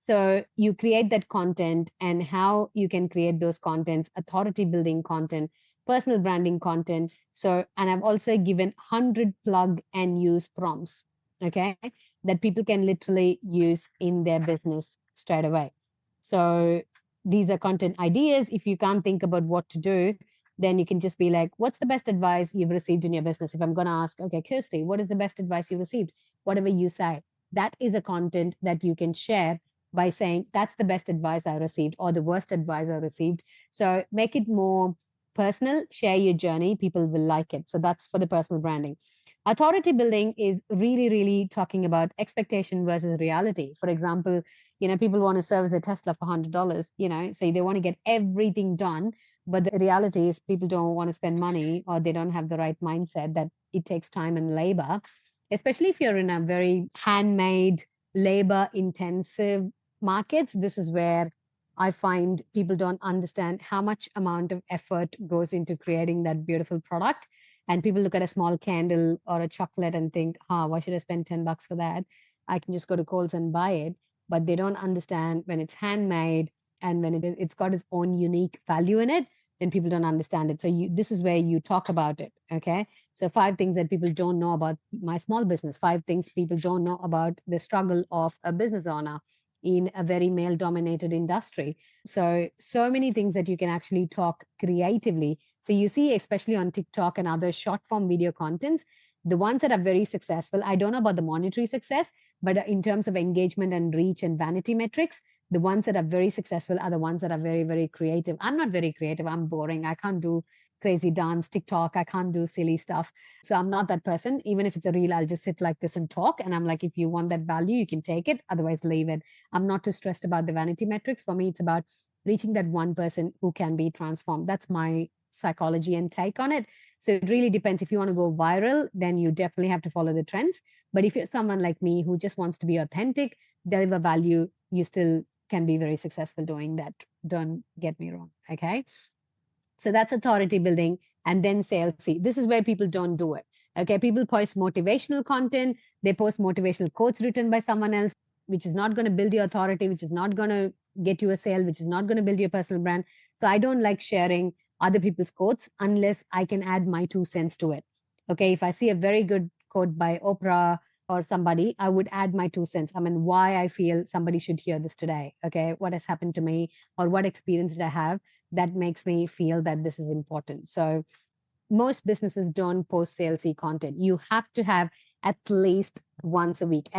[SPEAKER 1] So you create that content and how you can create those contents, authority building content, personal branding content. So, and I've also given 100 plug and use prompts, okay, that people can literally use in their business straight away. So these are content ideas. If you can't think about what to do, then you can just be like, what's the best advice you've received in your business? If I'm going to ask, okay, Kirsty, what is the best advice you received? Whatever you say, that is a content that you can share by saying, that's the best advice I received or the worst advice I received. So make it more personal, share your journey. People will like it. So that's for the personal branding. Authority building is really, really talking about expectation versus reality. For example, people want to service a Tesla for $100, so they want to get everything done. But the reality is people don't want to spend money, or they don't have the right mindset that it takes time and labor, especially if you're in a very handmade, labor intensive markets. This is where I find people don't understand how much amount of effort goes into creating that beautiful product. And people look at a small candle or a chocolate and think, why should I spend $10 for that? I can just go to Kohl's and buy it. But they don't understand when it's handmade and when it's got its own unique value in it, then people don't understand it. So this is where you talk about it. Okay. So 5 things that people don't know about my small business, 5 things people don't know about the struggle of a business owner in a very male dominated industry. So many things that you can actually talk creatively. So you see, especially on TikTok and other short form video contents, the ones that are very successful, I don't know about the monetary success, but in terms of engagement and reach and vanity metrics, the ones that are very successful are the ones that are very, very creative. I'm not very creative. I'm boring. I can't do crazy dance, TikTok. I can't do silly stuff. So I'm not that person. Even if it's a reel, I'll just sit like this and talk. And I'm like, if you want that value, you can take it. Otherwise, leave it. I'm not too stressed about the vanity metrics. For me, it's about reaching that one person who can be transformed. That's my psychology and take on it. So it really depends. If you want to go viral, then you definitely have to follow the trends. But if you're someone like me who just wants to be authentic, deliver value, you still can be very successful doing that. Don't get me wrong. Okay. So that's authority building and then salesy. This is where people don't do it. Okay. People post motivational content. They post motivational quotes written by someone else, which is not going to build your authority, which is not going to get you a sale, which is not going to build your personal brand. So I don't like sharing other people's quotes unless I can add my 2 cents to it. Okay. If I see a very good quote by Oprah or somebody, I would add my 2 cents. I mean, why I feel somebody should hear this today. Okay. What has happened to me or what experience did I have that makes me feel that this is important. So most businesses don't post salesy content. You have to have at least once a week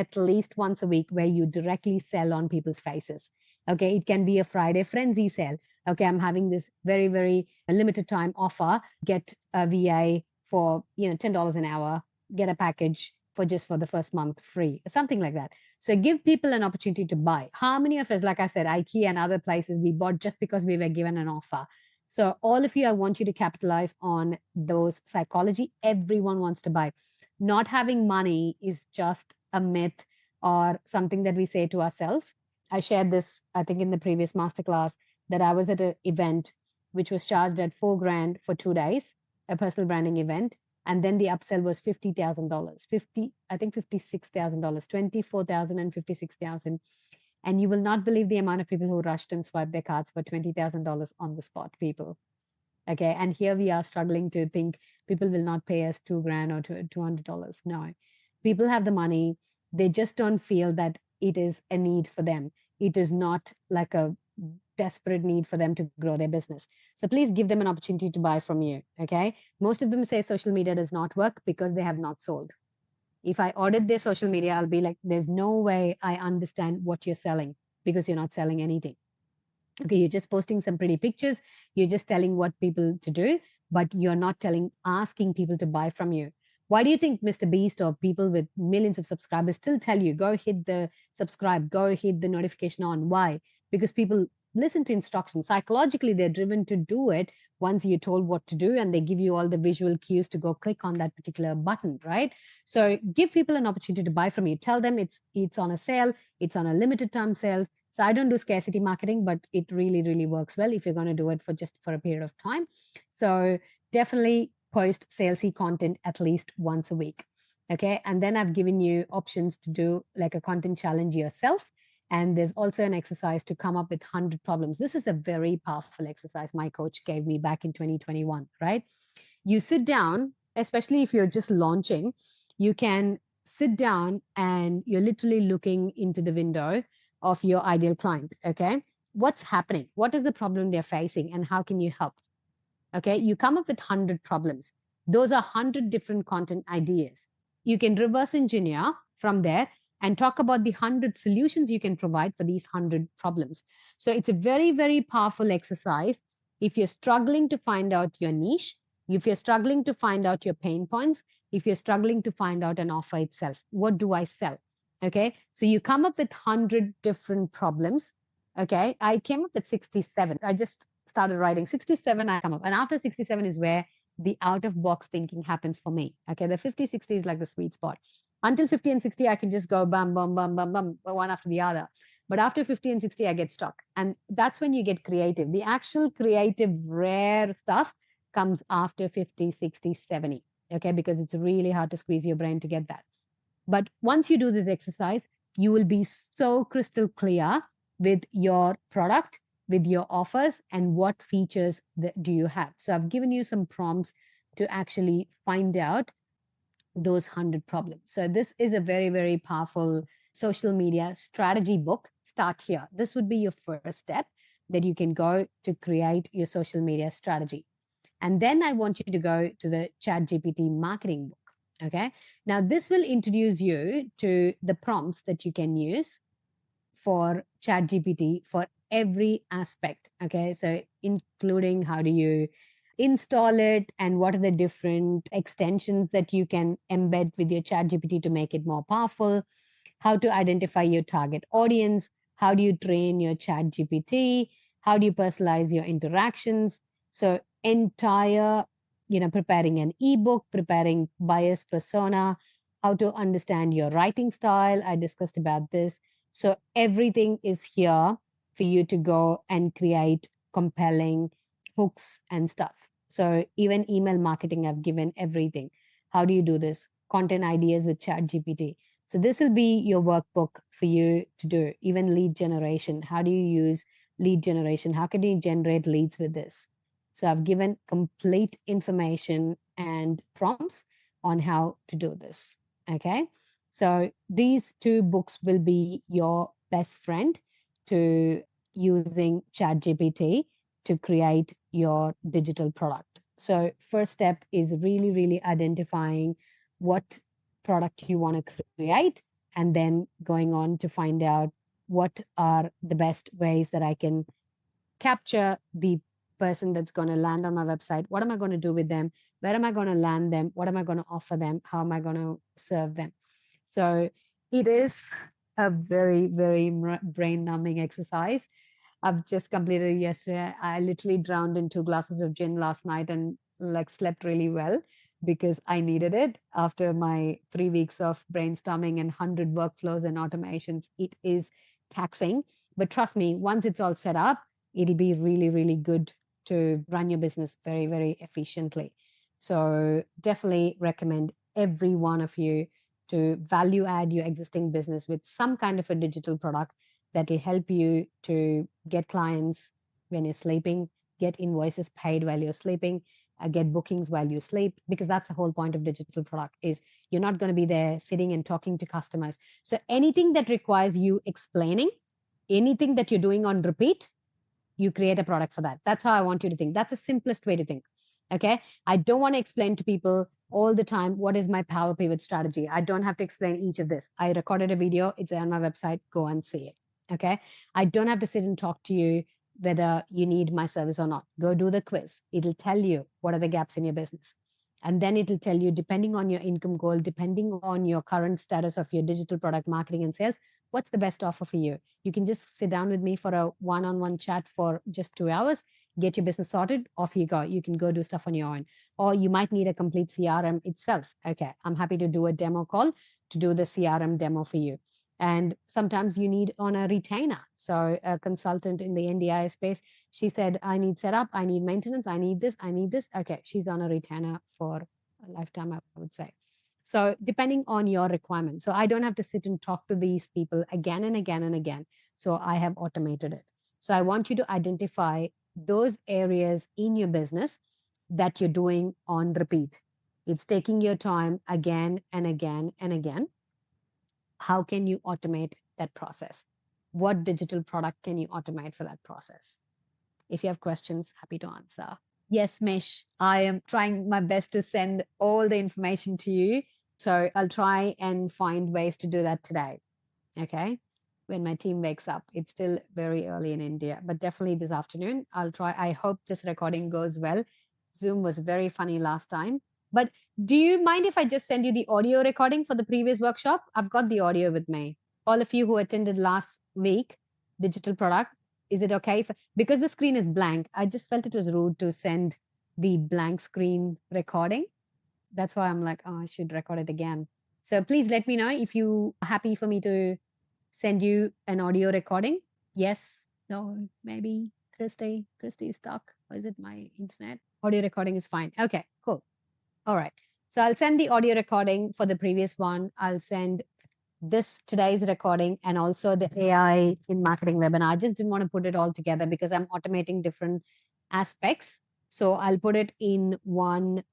[SPEAKER 1] where you directly sell on people's faces. Okay. It can be a Friday frenzy sale. Okay. I'm having this very, very limited time offer. Get a VA for, $10 an hour, get a package for the first month free, something like that. So give people an opportunity to buy. How many of us, like I said, IKEA and other places, we bought just because we were given an offer. So all of you, I want you to capitalize on those psychology. Everyone wants to buy. Not having money is just a myth or something that we say to ourselves. I shared this, I think, in the previous masterclass that I was at an event which was charged at $4,000 for 2 days, a personal branding event. And then the upsell was $50,000, $56,000, 24,000 and 56,000. And you will not believe the amount of people who rushed and swiped their cards for $20,000 on the spot, people. Okay. And here we are struggling to think people will not pay us $2,000 or $200. No, people have the money. They just don't feel that it is a need for them. It is not like a desperate need for them to grow their business. So please give them an opportunity to buy from you. Okay. Most of them say social media does not work because they have not sold. If I audit their social media, I'll be like, there's no way I understand what you're selling because you're not selling anything. Okay. You're just posting some pretty pictures. You're just telling what people to do, but you're not asking people to buy from you. Why do you think Mr. Beast or people with millions of subscribers still tell you, go hit the subscribe, go hit the notification on? Why? Because people listen to instructions. Psychologically, they're driven to do it once you're told what to do, and they give you all the visual cues to go click on that particular button, right? So give people an opportunity to buy from you. Tell them it's on a sale, it's on a limited time sale. So I don't do scarcity marketing, but it really, really works well if you're going to do it for a period of time. So definitely post salesy content at least once a week. Okay. And then I've given you options to do like a content challenge yourself. And there's also an exercise to come up with 100 problems. This is a very powerful exercise my coach gave me back in 2021, right? You sit down, especially if you're just launching, you can sit down and you're literally looking into the window of your ideal client. Okay. What's happening? What is the problem they're facing and how can you help? Okay. You come up with 100 problems. Those are 100 different content ideas. You can reverse engineer from there and talk about the 100 solutions you can provide for these 100 problems. So it's a very, very powerful exercise. If you're struggling to find out your niche, if you're struggling to find out your pain points, if you're struggling to find out an offer itself, what do I sell? Okay. So you come up with 100 different problems. Okay. I came up with 67. I just started writing 67. I come up. And after 67 is where the out of box thinking happens for me. Okay. The 50, 60 is like the sweet spot. Until 50 and 60, I can just go bam, bam, bam, bam, bam, one after the other. But after 50 and 60, I get stuck. And that's when you get creative. The actual creative, rare stuff comes after 50, 60, 70. Okay. Because it's really hard to squeeze your brain to get that. But once you do this exercise, you will be so crystal clear with your product, with your offers, and what features do you have. So I've given you some prompts to actually find out those 100 problems. So this is a very, very powerful social media strategy book. Start here. This would be your first step that you can go to create your social media strategy. And then I want you to go to the ChatGPT marketing book. Okay. Now this will introduce you to the prompts that you can use for ChatGPT for every aspect. Okay. So including how do you install it and what are the different extensions that you can embed with your ChatGPT to make it more powerful, how to identify your target audience, how do you train your ChatGPT, how do you personalize your interactions. So entire, preparing an ebook, preparing buyer's persona, how to understand your writing style. I discussed about this. So everything is here for you to go and create compelling hooks and stuff. So even email marketing, I've given everything. How do you do this? Content ideas with ChatGPT. So this will be your workbook for you to do. Even lead generation. How do you use lead generation? How can you generate leads with this? So I've given complete information and prompts on how to do this. Okay. So these two books will be your best friend to using ChatGPT to create your digital product. So first step is really, really identifying what product you want to create, and then going on to find out what are the best ways that I can capture the person that's going to land on my website. What am I going to do with them? Where am I going to land them? What am I going to offer them? How am I going to serve them? So it is a very, very brain numbing exercise. I've just completed it yesterday. I literally drowned in 2 glasses of gin last night and slept really well because I needed it after my 3 weeks of brainstorming and 100 workflows and automations. It is taxing, but trust me, once it's all set up, it'll be really, really good to run your business very, very efficiently. So definitely recommend every one of you to value add your existing business with some kind of a digital product that will help you to get clients when you're sleeping, get invoices paid while you're sleeping, get bookings while you sleep, because that's the whole point of digital product is you're not going to be there sitting and talking to customers. So anything that requires you explaining, anything that you're doing on repeat, you create a product for that. That's how I want you to think. That's the simplest way to think. Okay. I don't want to explain to people all the time what is my power pivot strategy. I don't have to explain each of this. I recorded a video. It's on my website. Go and see it. Okay. I don't have to sit and talk to you whether you need my service or not. Go do the quiz. It'll tell you what are the gaps in your business. And then it'll tell you, depending on your income goal, depending on your current status of your digital product marketing and sales, what's the best offer for you? You can just sit down with me for a one-on-one chat for just 2 hours, get your business sorted, off you go. You can go do stuff on your own. Or you might need a complete CRM itself. Okay, I'm happy to do a demo call to do the CRM demo for you. And sometimes you need on a retainer. So a consultant in the NDI space, she said, I need setup, I need maintenance, I need this, I need this. Okay, she's on a retainer for a lifetime, I would say. So depending on your requirements. So I don't have to sit and talk to these people again and again and again. So I have automated it. So I want you to identify those areas in your business that you're doing on repeat. It's taking your time again and again and again. How can you automate that process? What digital product can you automate for that process? If you have questions, happy to answer. Yes, Mish, I am trying my best to send all the information to you. So I'll try and find ways to do that today. Okay. When my team wakes up, it's still very early in India, but definitely this afternoon, I'll try. I hope this recording goes well. Zoom was very funny last time. But do you mind if I just send you the audio recording for the previous workshop? I've got the audio with me. All of you who attended last week, digital product, is it okay? Because the screen is blank, I just felt it was rude to send the blank screen recording. That's why I'm like, oh, I should record it again. So please let me know if you are happy for me to send you an audio recording. Yes, no, maybe. Christy is stuck. Or is it my internet? Audio recording is fine. Okay, cool. All right. So I'll send the audio recording for the previous one. I'll send today's recording and also the AI in marketing webinar. I just didn't want to put it all together because I'm automating different aspects. So I'll put it in one,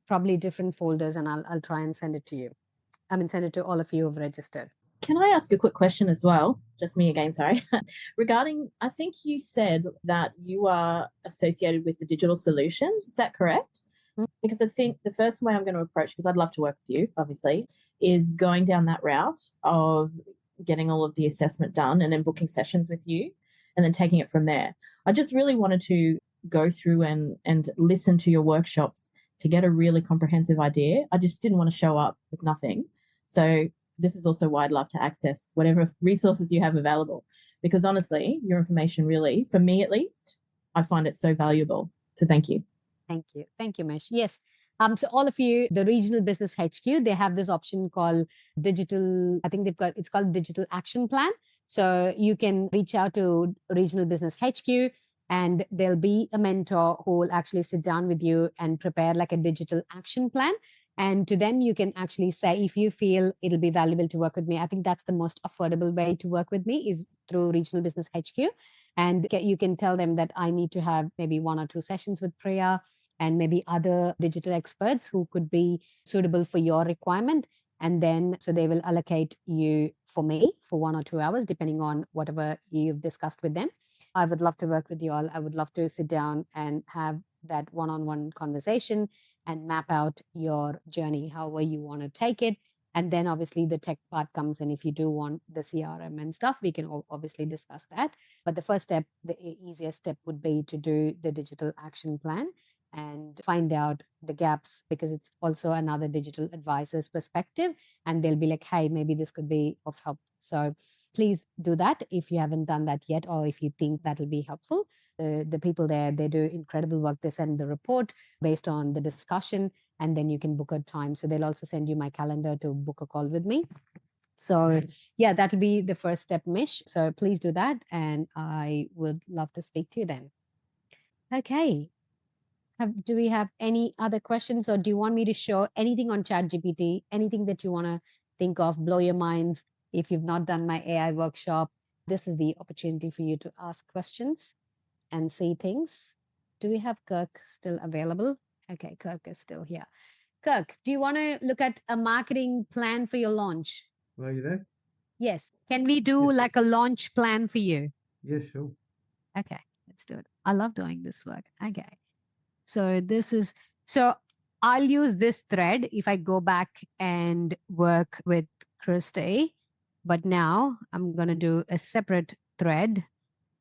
[SPEAKER 1] probably different folders, and I'll try and send it to you. Send it to all of you who've registered.
[SPEAKER 5] Can I ask a quick question as well? Just me again, sorry. Regarding, I think you said that you are associated with the digital solutions. Is that correct? Because I think the first way I'm going to approach, because I'd love to work with you, obviously, is going down that route of getting all of the assessment done and then booking sessions with you and then taking it from there. I just really wanted to go through and listen to your workshops to get a really comprehensive idea. I just didn't want to show up with nothing. So this is also why I'd love to access whatever resources you have available, because honestly, your information really, for me at least, I find it so valuable. So thank you.
[SPEAKER 1] Thank you. Thank you, Mish. Yes. So all of you, the Regional Business HQ, they have this option called digital, I think it's called Digital Action Plan. So you can reach out to Regional Business HQ and there'll be a mentor who will actually sit down with you and prepare like a digital action plan. And to them, you can actually say, if you feel it'll be valuable to work with me, I think that's the most affordable way to work with me is through Regional Business HQ. And you can tell them that I need to have maybe 1 or 2 sessions with Priya and maybe other digital experts who could be suitable for your requirement. And then, so they will allocate you for me for 1 or 2 hours, depending on whatever you've discussed with them. I would love to work with you all. I would love to sit down and have that one-on-one conversation and map out your journey, however you want to take it. And then obviously the tech part comes in. If you do want the CRM and stuff, we can obviously discuss that. But the first step, the easiest step would be to do the digital action plan and find out the gaps, because it's also another digital advisor's perspective. And they'll be like, hey, maybe this could be of help. So please do that if you haven't done that yet, or if you think that'll be helpful. The people there, they do incredible work. They send the report based on the discussion, and then you can book a time. So they'll also send you my calendar to book a call with me. So yeah, that'll be the first step, Mish. So please do that. And I would love to speak to you then. Okay. Do we have any other questions, or do you want me to show anything on ChatGPT, anything that you want to think of, blow your minds? If you've not done my AI workshop, this is the opportunity for you to ask questions and see things. Do we have Kirk still available? Okay, Kirk is still here. Kirk, do you want to look at a marketing plan for your launch?
[SPEAKER 4] Are you there?
[SPEAKER 1] Yes. Can we do
[SPEAKER 4] Yes.
[SPEAKER 1] like a launch plan for you?
[SPEAKER 4] Yeah, sure.
[SPEAKER 1] Okay, let's do it. I love doing this work. Okay. So I'll use this thread if I go back and work with Christy, but now I'm going to do a separate thread.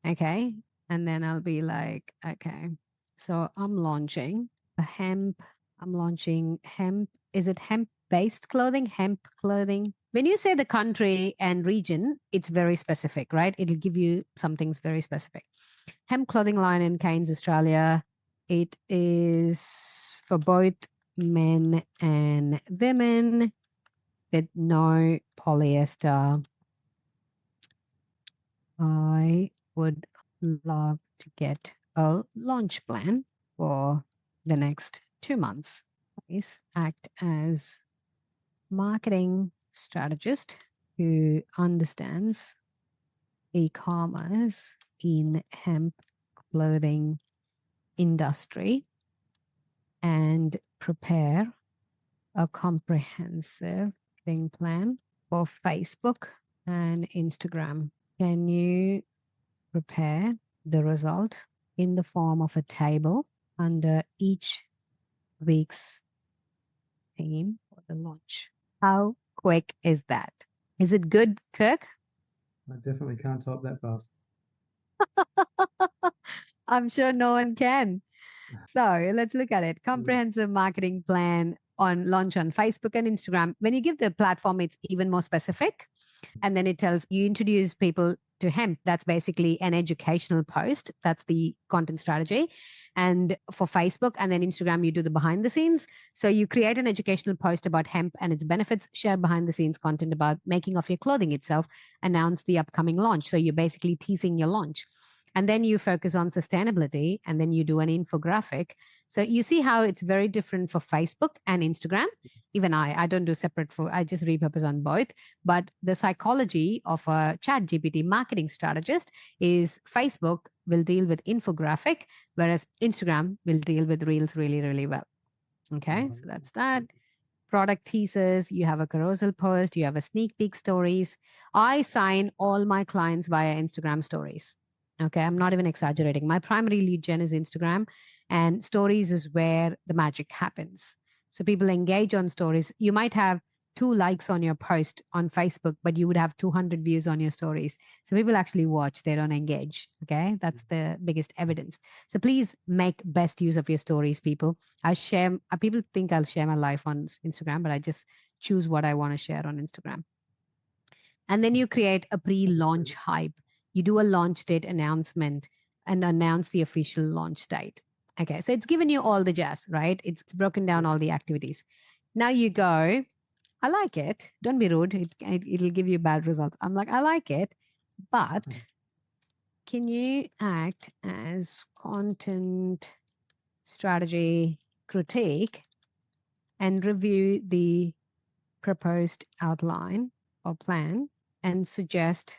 [SPEAKER 1] Okay. And then I'll be like, okay, so I'm launching a hemp. I'm launching hemp. Is it hemp based clothing? Hemp clothing. When you say the country and region, it's very specific, right? It'll give you some things very specific. Hemp clothing line in Cairns, Australia. It is for both men and women with no polyester. I would love to get a launch plan for the next 2 months. Please act as marketing strategist who understands e-commerce in hemp clothing industry and prepare a comprehensive thing plan for Facebook and Instagram. Can you prepare the result in the form of a table under each week's theme for the launch? How quick is that? Is it good, Kirk?
[SPEAKER 4] I definitely can't type that fast.
[SPEAKER 1] I'm sure no one can. So let's look at it. Comprehensive marketing plan on launch on Facebook and Instagram. When you give the platform, it's even more specific. And then it tells you introduce people to hemp. That's basically an educational post. That's the content strategy. And for Facebook and then Instagram, you do the behind the scenes. So you create an educational post about hemp and its benefits, share behind the scenes content about making of your clothing itself, announce the upcoming launch. So you're basically teasing your launch. And then you focus on sustainability, and then you do an infographic. So you see how it's very different for Facebook and Instagram. Even I don't do separate I just repurpose on both. But the psychology of a ChatGPT marketing strategist is Facebook will deal with infographic, whereas Instagram will deal with reels really, really well. Okay, so that's that. Product teasers, you have a carousel post, you have a sneak peek stories. I sign all my clients via Instagram stories. Okay, I'm not even exaggerating. My primary lead gen is Instagram, and stories is where the magic happens. So people engage on stories. You might have 2 likes on your post on Facebook, but you would have 200 views on your stories. So people actually watch, they don't engage. Okay. That's the biggest evidence. So please make best use of your stories, people. I share, people think I'll share my life on Instagram, but I just choose what I want to share on Instagram. And then you create a pre-launch hype. You do a launch date announcement and announce the official launch date. Okay, so it's given you all the jazz, right? It's broken down all the activities. Now you go, I like it. Don't be rude. It'll give you bad results. I'm like, I like it, but can you act as content strategy critique and review the proposed outline or plan and suggest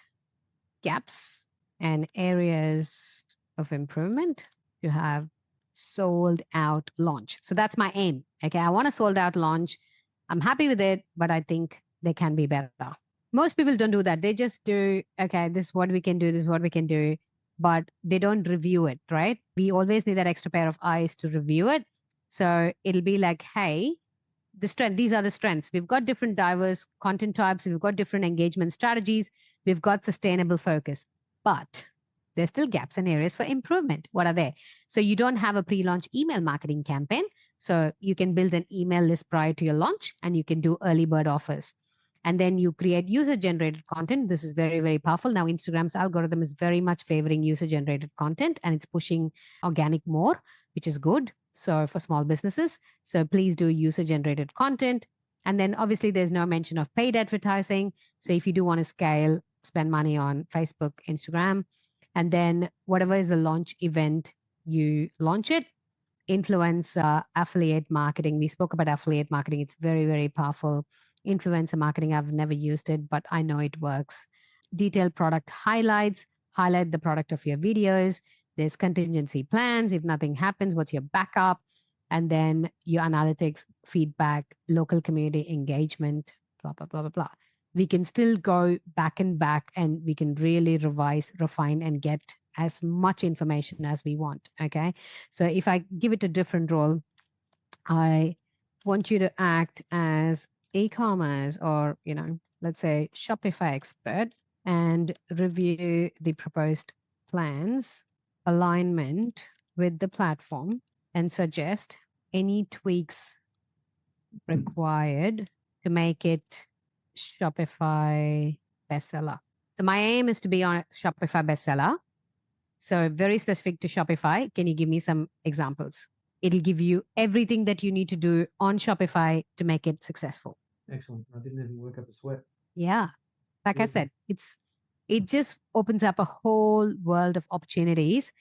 [SPEAKER 1] gaps and areas of improvement to have sold out launch. So that's my aim. Okay. I want a sold out launch. I'm happy with it, but I think they can be better. Most people don't do that. They just do, okay, this is what we can do, this is what we can do, but they don't review it, right? We always need that extra pair of eyes to review it. So it'll be like, hey, these are the strengths. We've got different diverse content types. We've got different engagement strategies. We've got sustainable focus, but there's still gaps and areas for improvement. What are they? So you don't have a pre-launch email marketing campaign. So you can build an email list prior to your launch and you can do early bird offers. And then you create user generated content. This is very, very powerful. Now, Instagram's algorithm is very much favoring user generated content and it's pushing organic more, which is good. So for small businesses, so please do user generated content. And then obviously there's no mention of paid advertising. So if you do want to scale, spend money on Facebook, Instagram, and then whatever is the launch event, you launch it. Influencer affiliate marketing. We spoke about affiliate marketing. It's very, very powerful. Influencer marketing, I've never used it, but I know it works. Detailed product highlights, highlight the product of your videos. There's contingency plans. If nothing happens, what's your backup? And then your analytics, feedback, local community engagement, blah, blah, blah, blah, blah. We can still go back and we can really revise, refine, and get as much information as we want. Okay. So if I give it a different role, I want you to act as e-commerce or, let's say Shopify expert and review the proposed plans, alignment with the platform, and suggest any tweaks required to make it Shopify bestseller. So my aim is to be on a Shopify bestseller. So very specific to Shopify. Can you give me some examples? It'll give you everything that you need to do on Shopify to make it successful.
[SPEAKER 4] Excellent. I didn't even work up a sweat.
[SPEAKER 1] Yeah. Like I said, it just opens up a whole world of opportunities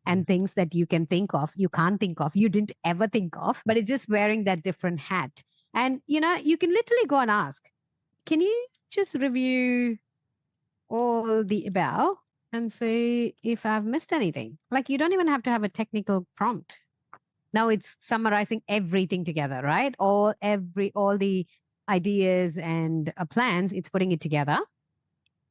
[SPEAKER 1] and things that you can think of, you can't think of, you didn't ever think of, but it's just wearing that different hat. And, you can literally go and ask, can you just review all the above and say if I've missed anything? Like you don't even have to have a technical prompt. Now it's summarizing everything together, right? All the ideas and plans, it's putting it together.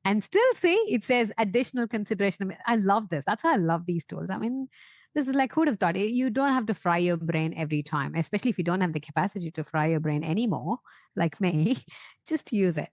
[SPEAKER 1] And still see, it says additional consideration. I love this. That's why I love these tools. I mean, this is like, who'd have thought? You don't have to fry your brain every time, especially if you don't have the capacity to fry your brain anymore, like me, just use it.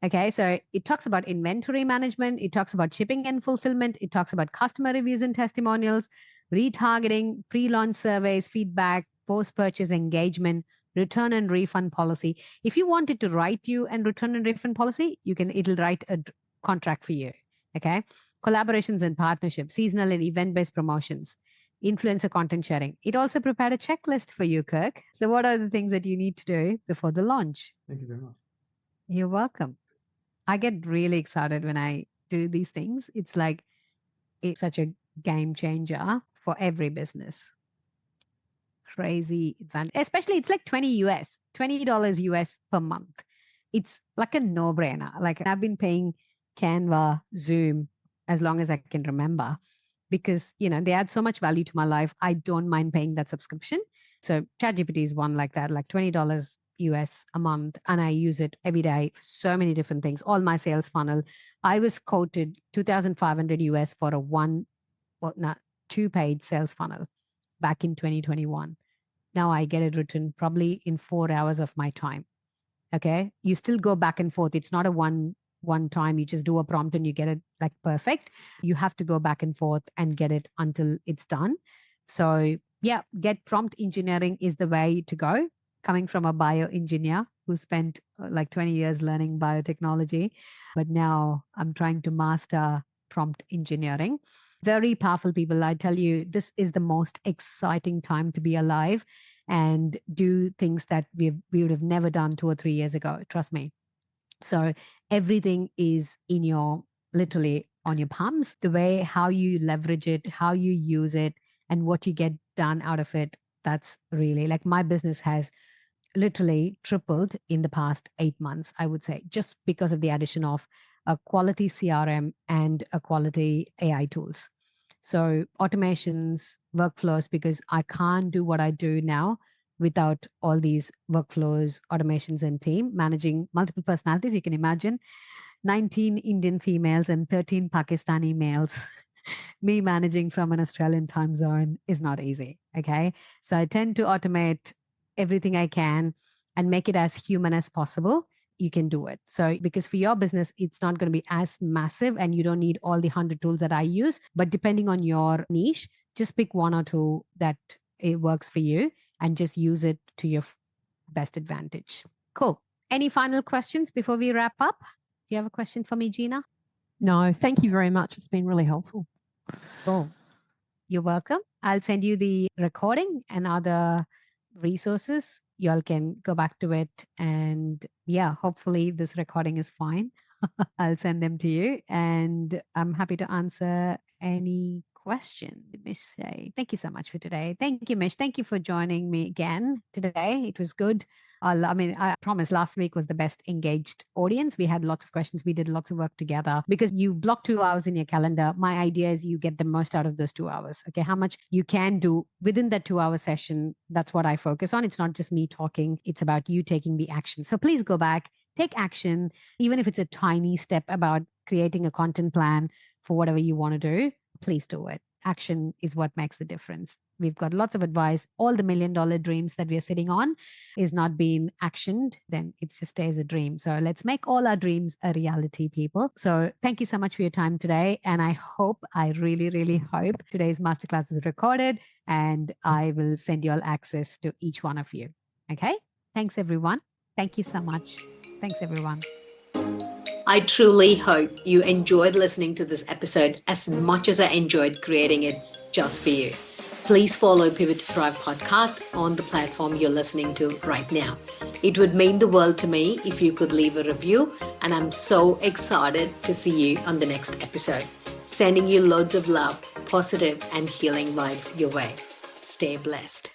[SPEAKER 1] Okay, so it talks about inventory management. It talks about shipping and fulfillment. It talks about customer reviews and testimonials, retargeting, pre-launch surveys, feedback, post-purchase engagement, return and refund policy. If you want it to write you and return and refund policy, it'll write a contract for you. Okay. Collaborations and partnerships, seasonal and event-based promotions, influencer content sharing. It also prepared a checklist for you, Kirk. So what are the things that you need to do before the launch?
[SPEAKER 4] Thank you very much.
[SPEAKER 1] You're welcome. I get really excited when I do these things. It's such a game changer for every business. Crazy advantage. Especially it's like $20 US per month. It's like a no-brainer. Like I've been paying Canva, Zoom as long as I can remember because, they add so much value to my life. I don't mind paying that subscription. So ChatGPT is one like that, like $20 US a month. And I use it every day for so many different things. All my sales funnel. I was quoted 2,500 US for a 2-page sales funnel back in 2021. Now I get it written probably in 4 hours of my time. Okay. You still go back and forth. It's not a one time you just do a prompt and you get it like perfect. You have to go back and forth and get it until it's done. So yeah, get prompt engineering is the way to go. Coming from a bioengineer who spent like 20 years learning biotechnology, but now I'm trying to master prompt engineering. Very powerful people. I tell you, this is the most exciting time to be alive and do things that we would have never done 2 or 3 years ago. Trust me. So everything is in your, literally on your palms. The way how you leverage it, how you use it, and what you get done out of it. That's really like my business has literally tripled in the past 8 months, I would say, just because of the addition of a quality CRM and a quality AI tools. So automations, workflows, because I can't do what I do now without all these workflows, automations, and team managing multiple personalities. You can imagine 19 Indian females and 13 Pakistani males. Me managing from an Australian time zone is not easy. Okay. So I tend to automate everything I can and make it as human as possible. You can do it. So, because for your business, it's not going to be as massive and you don't need all the 100 tools that I use. But depending on your niche, just pick one or two that it works for you and just use it to your best advantage. Cool. Any final questions before we wrap up? Do you have a question for me, Gina?
[SPEAKER 6] No, thank you very much. It's been really helpful.
[SPEAKER 1] Cool. You're welcome. I'll send you the recording and other resources. Y'all can go back to it. And yeah, hopefully this recording is fine. I'll send them to you. And I'm happy to answer any question. Mish, thank you so much for today. Thank you, Mish. Thank you for joining me again today. It was good. I promise last week was the best engaged audience. We had lots of questions. We did lots of work together because you block 2 hours in your calendar. My idea is you get the most out of those 2 hours. Okay. How much you can do within that 2 hour session. That's what I focus on. It's not just me talking. It's about you taking the action. So please go back, take action, even if it's a tiny step about creating a content plan for whatever you want to do. Please do it. Action is what makes the difference. We've got lots of advice. All the $1 million dreams that we're sitting on is not being actioned, then it just stays a dream. So let's make all our dreams a reality, people. So thank you so much for your time today. And I really, really hope today's masterclass is recorded and I will send you all access to each one of you. Okay. Thanks, everyone. Thank you so much. Thanks, everyone.
[SPEAKER 2] I truly hope you enjoyed listening to this episode as much as I enjoyed creating it just for you. Please follow Pivot to Thrive podcast on the platform you're listening to right now. It would mean the world to me if you could leave a review, and I'm so excited to see you on the next episode. Sending you loads of love, positive, and healing vibes your way. Stay blessed.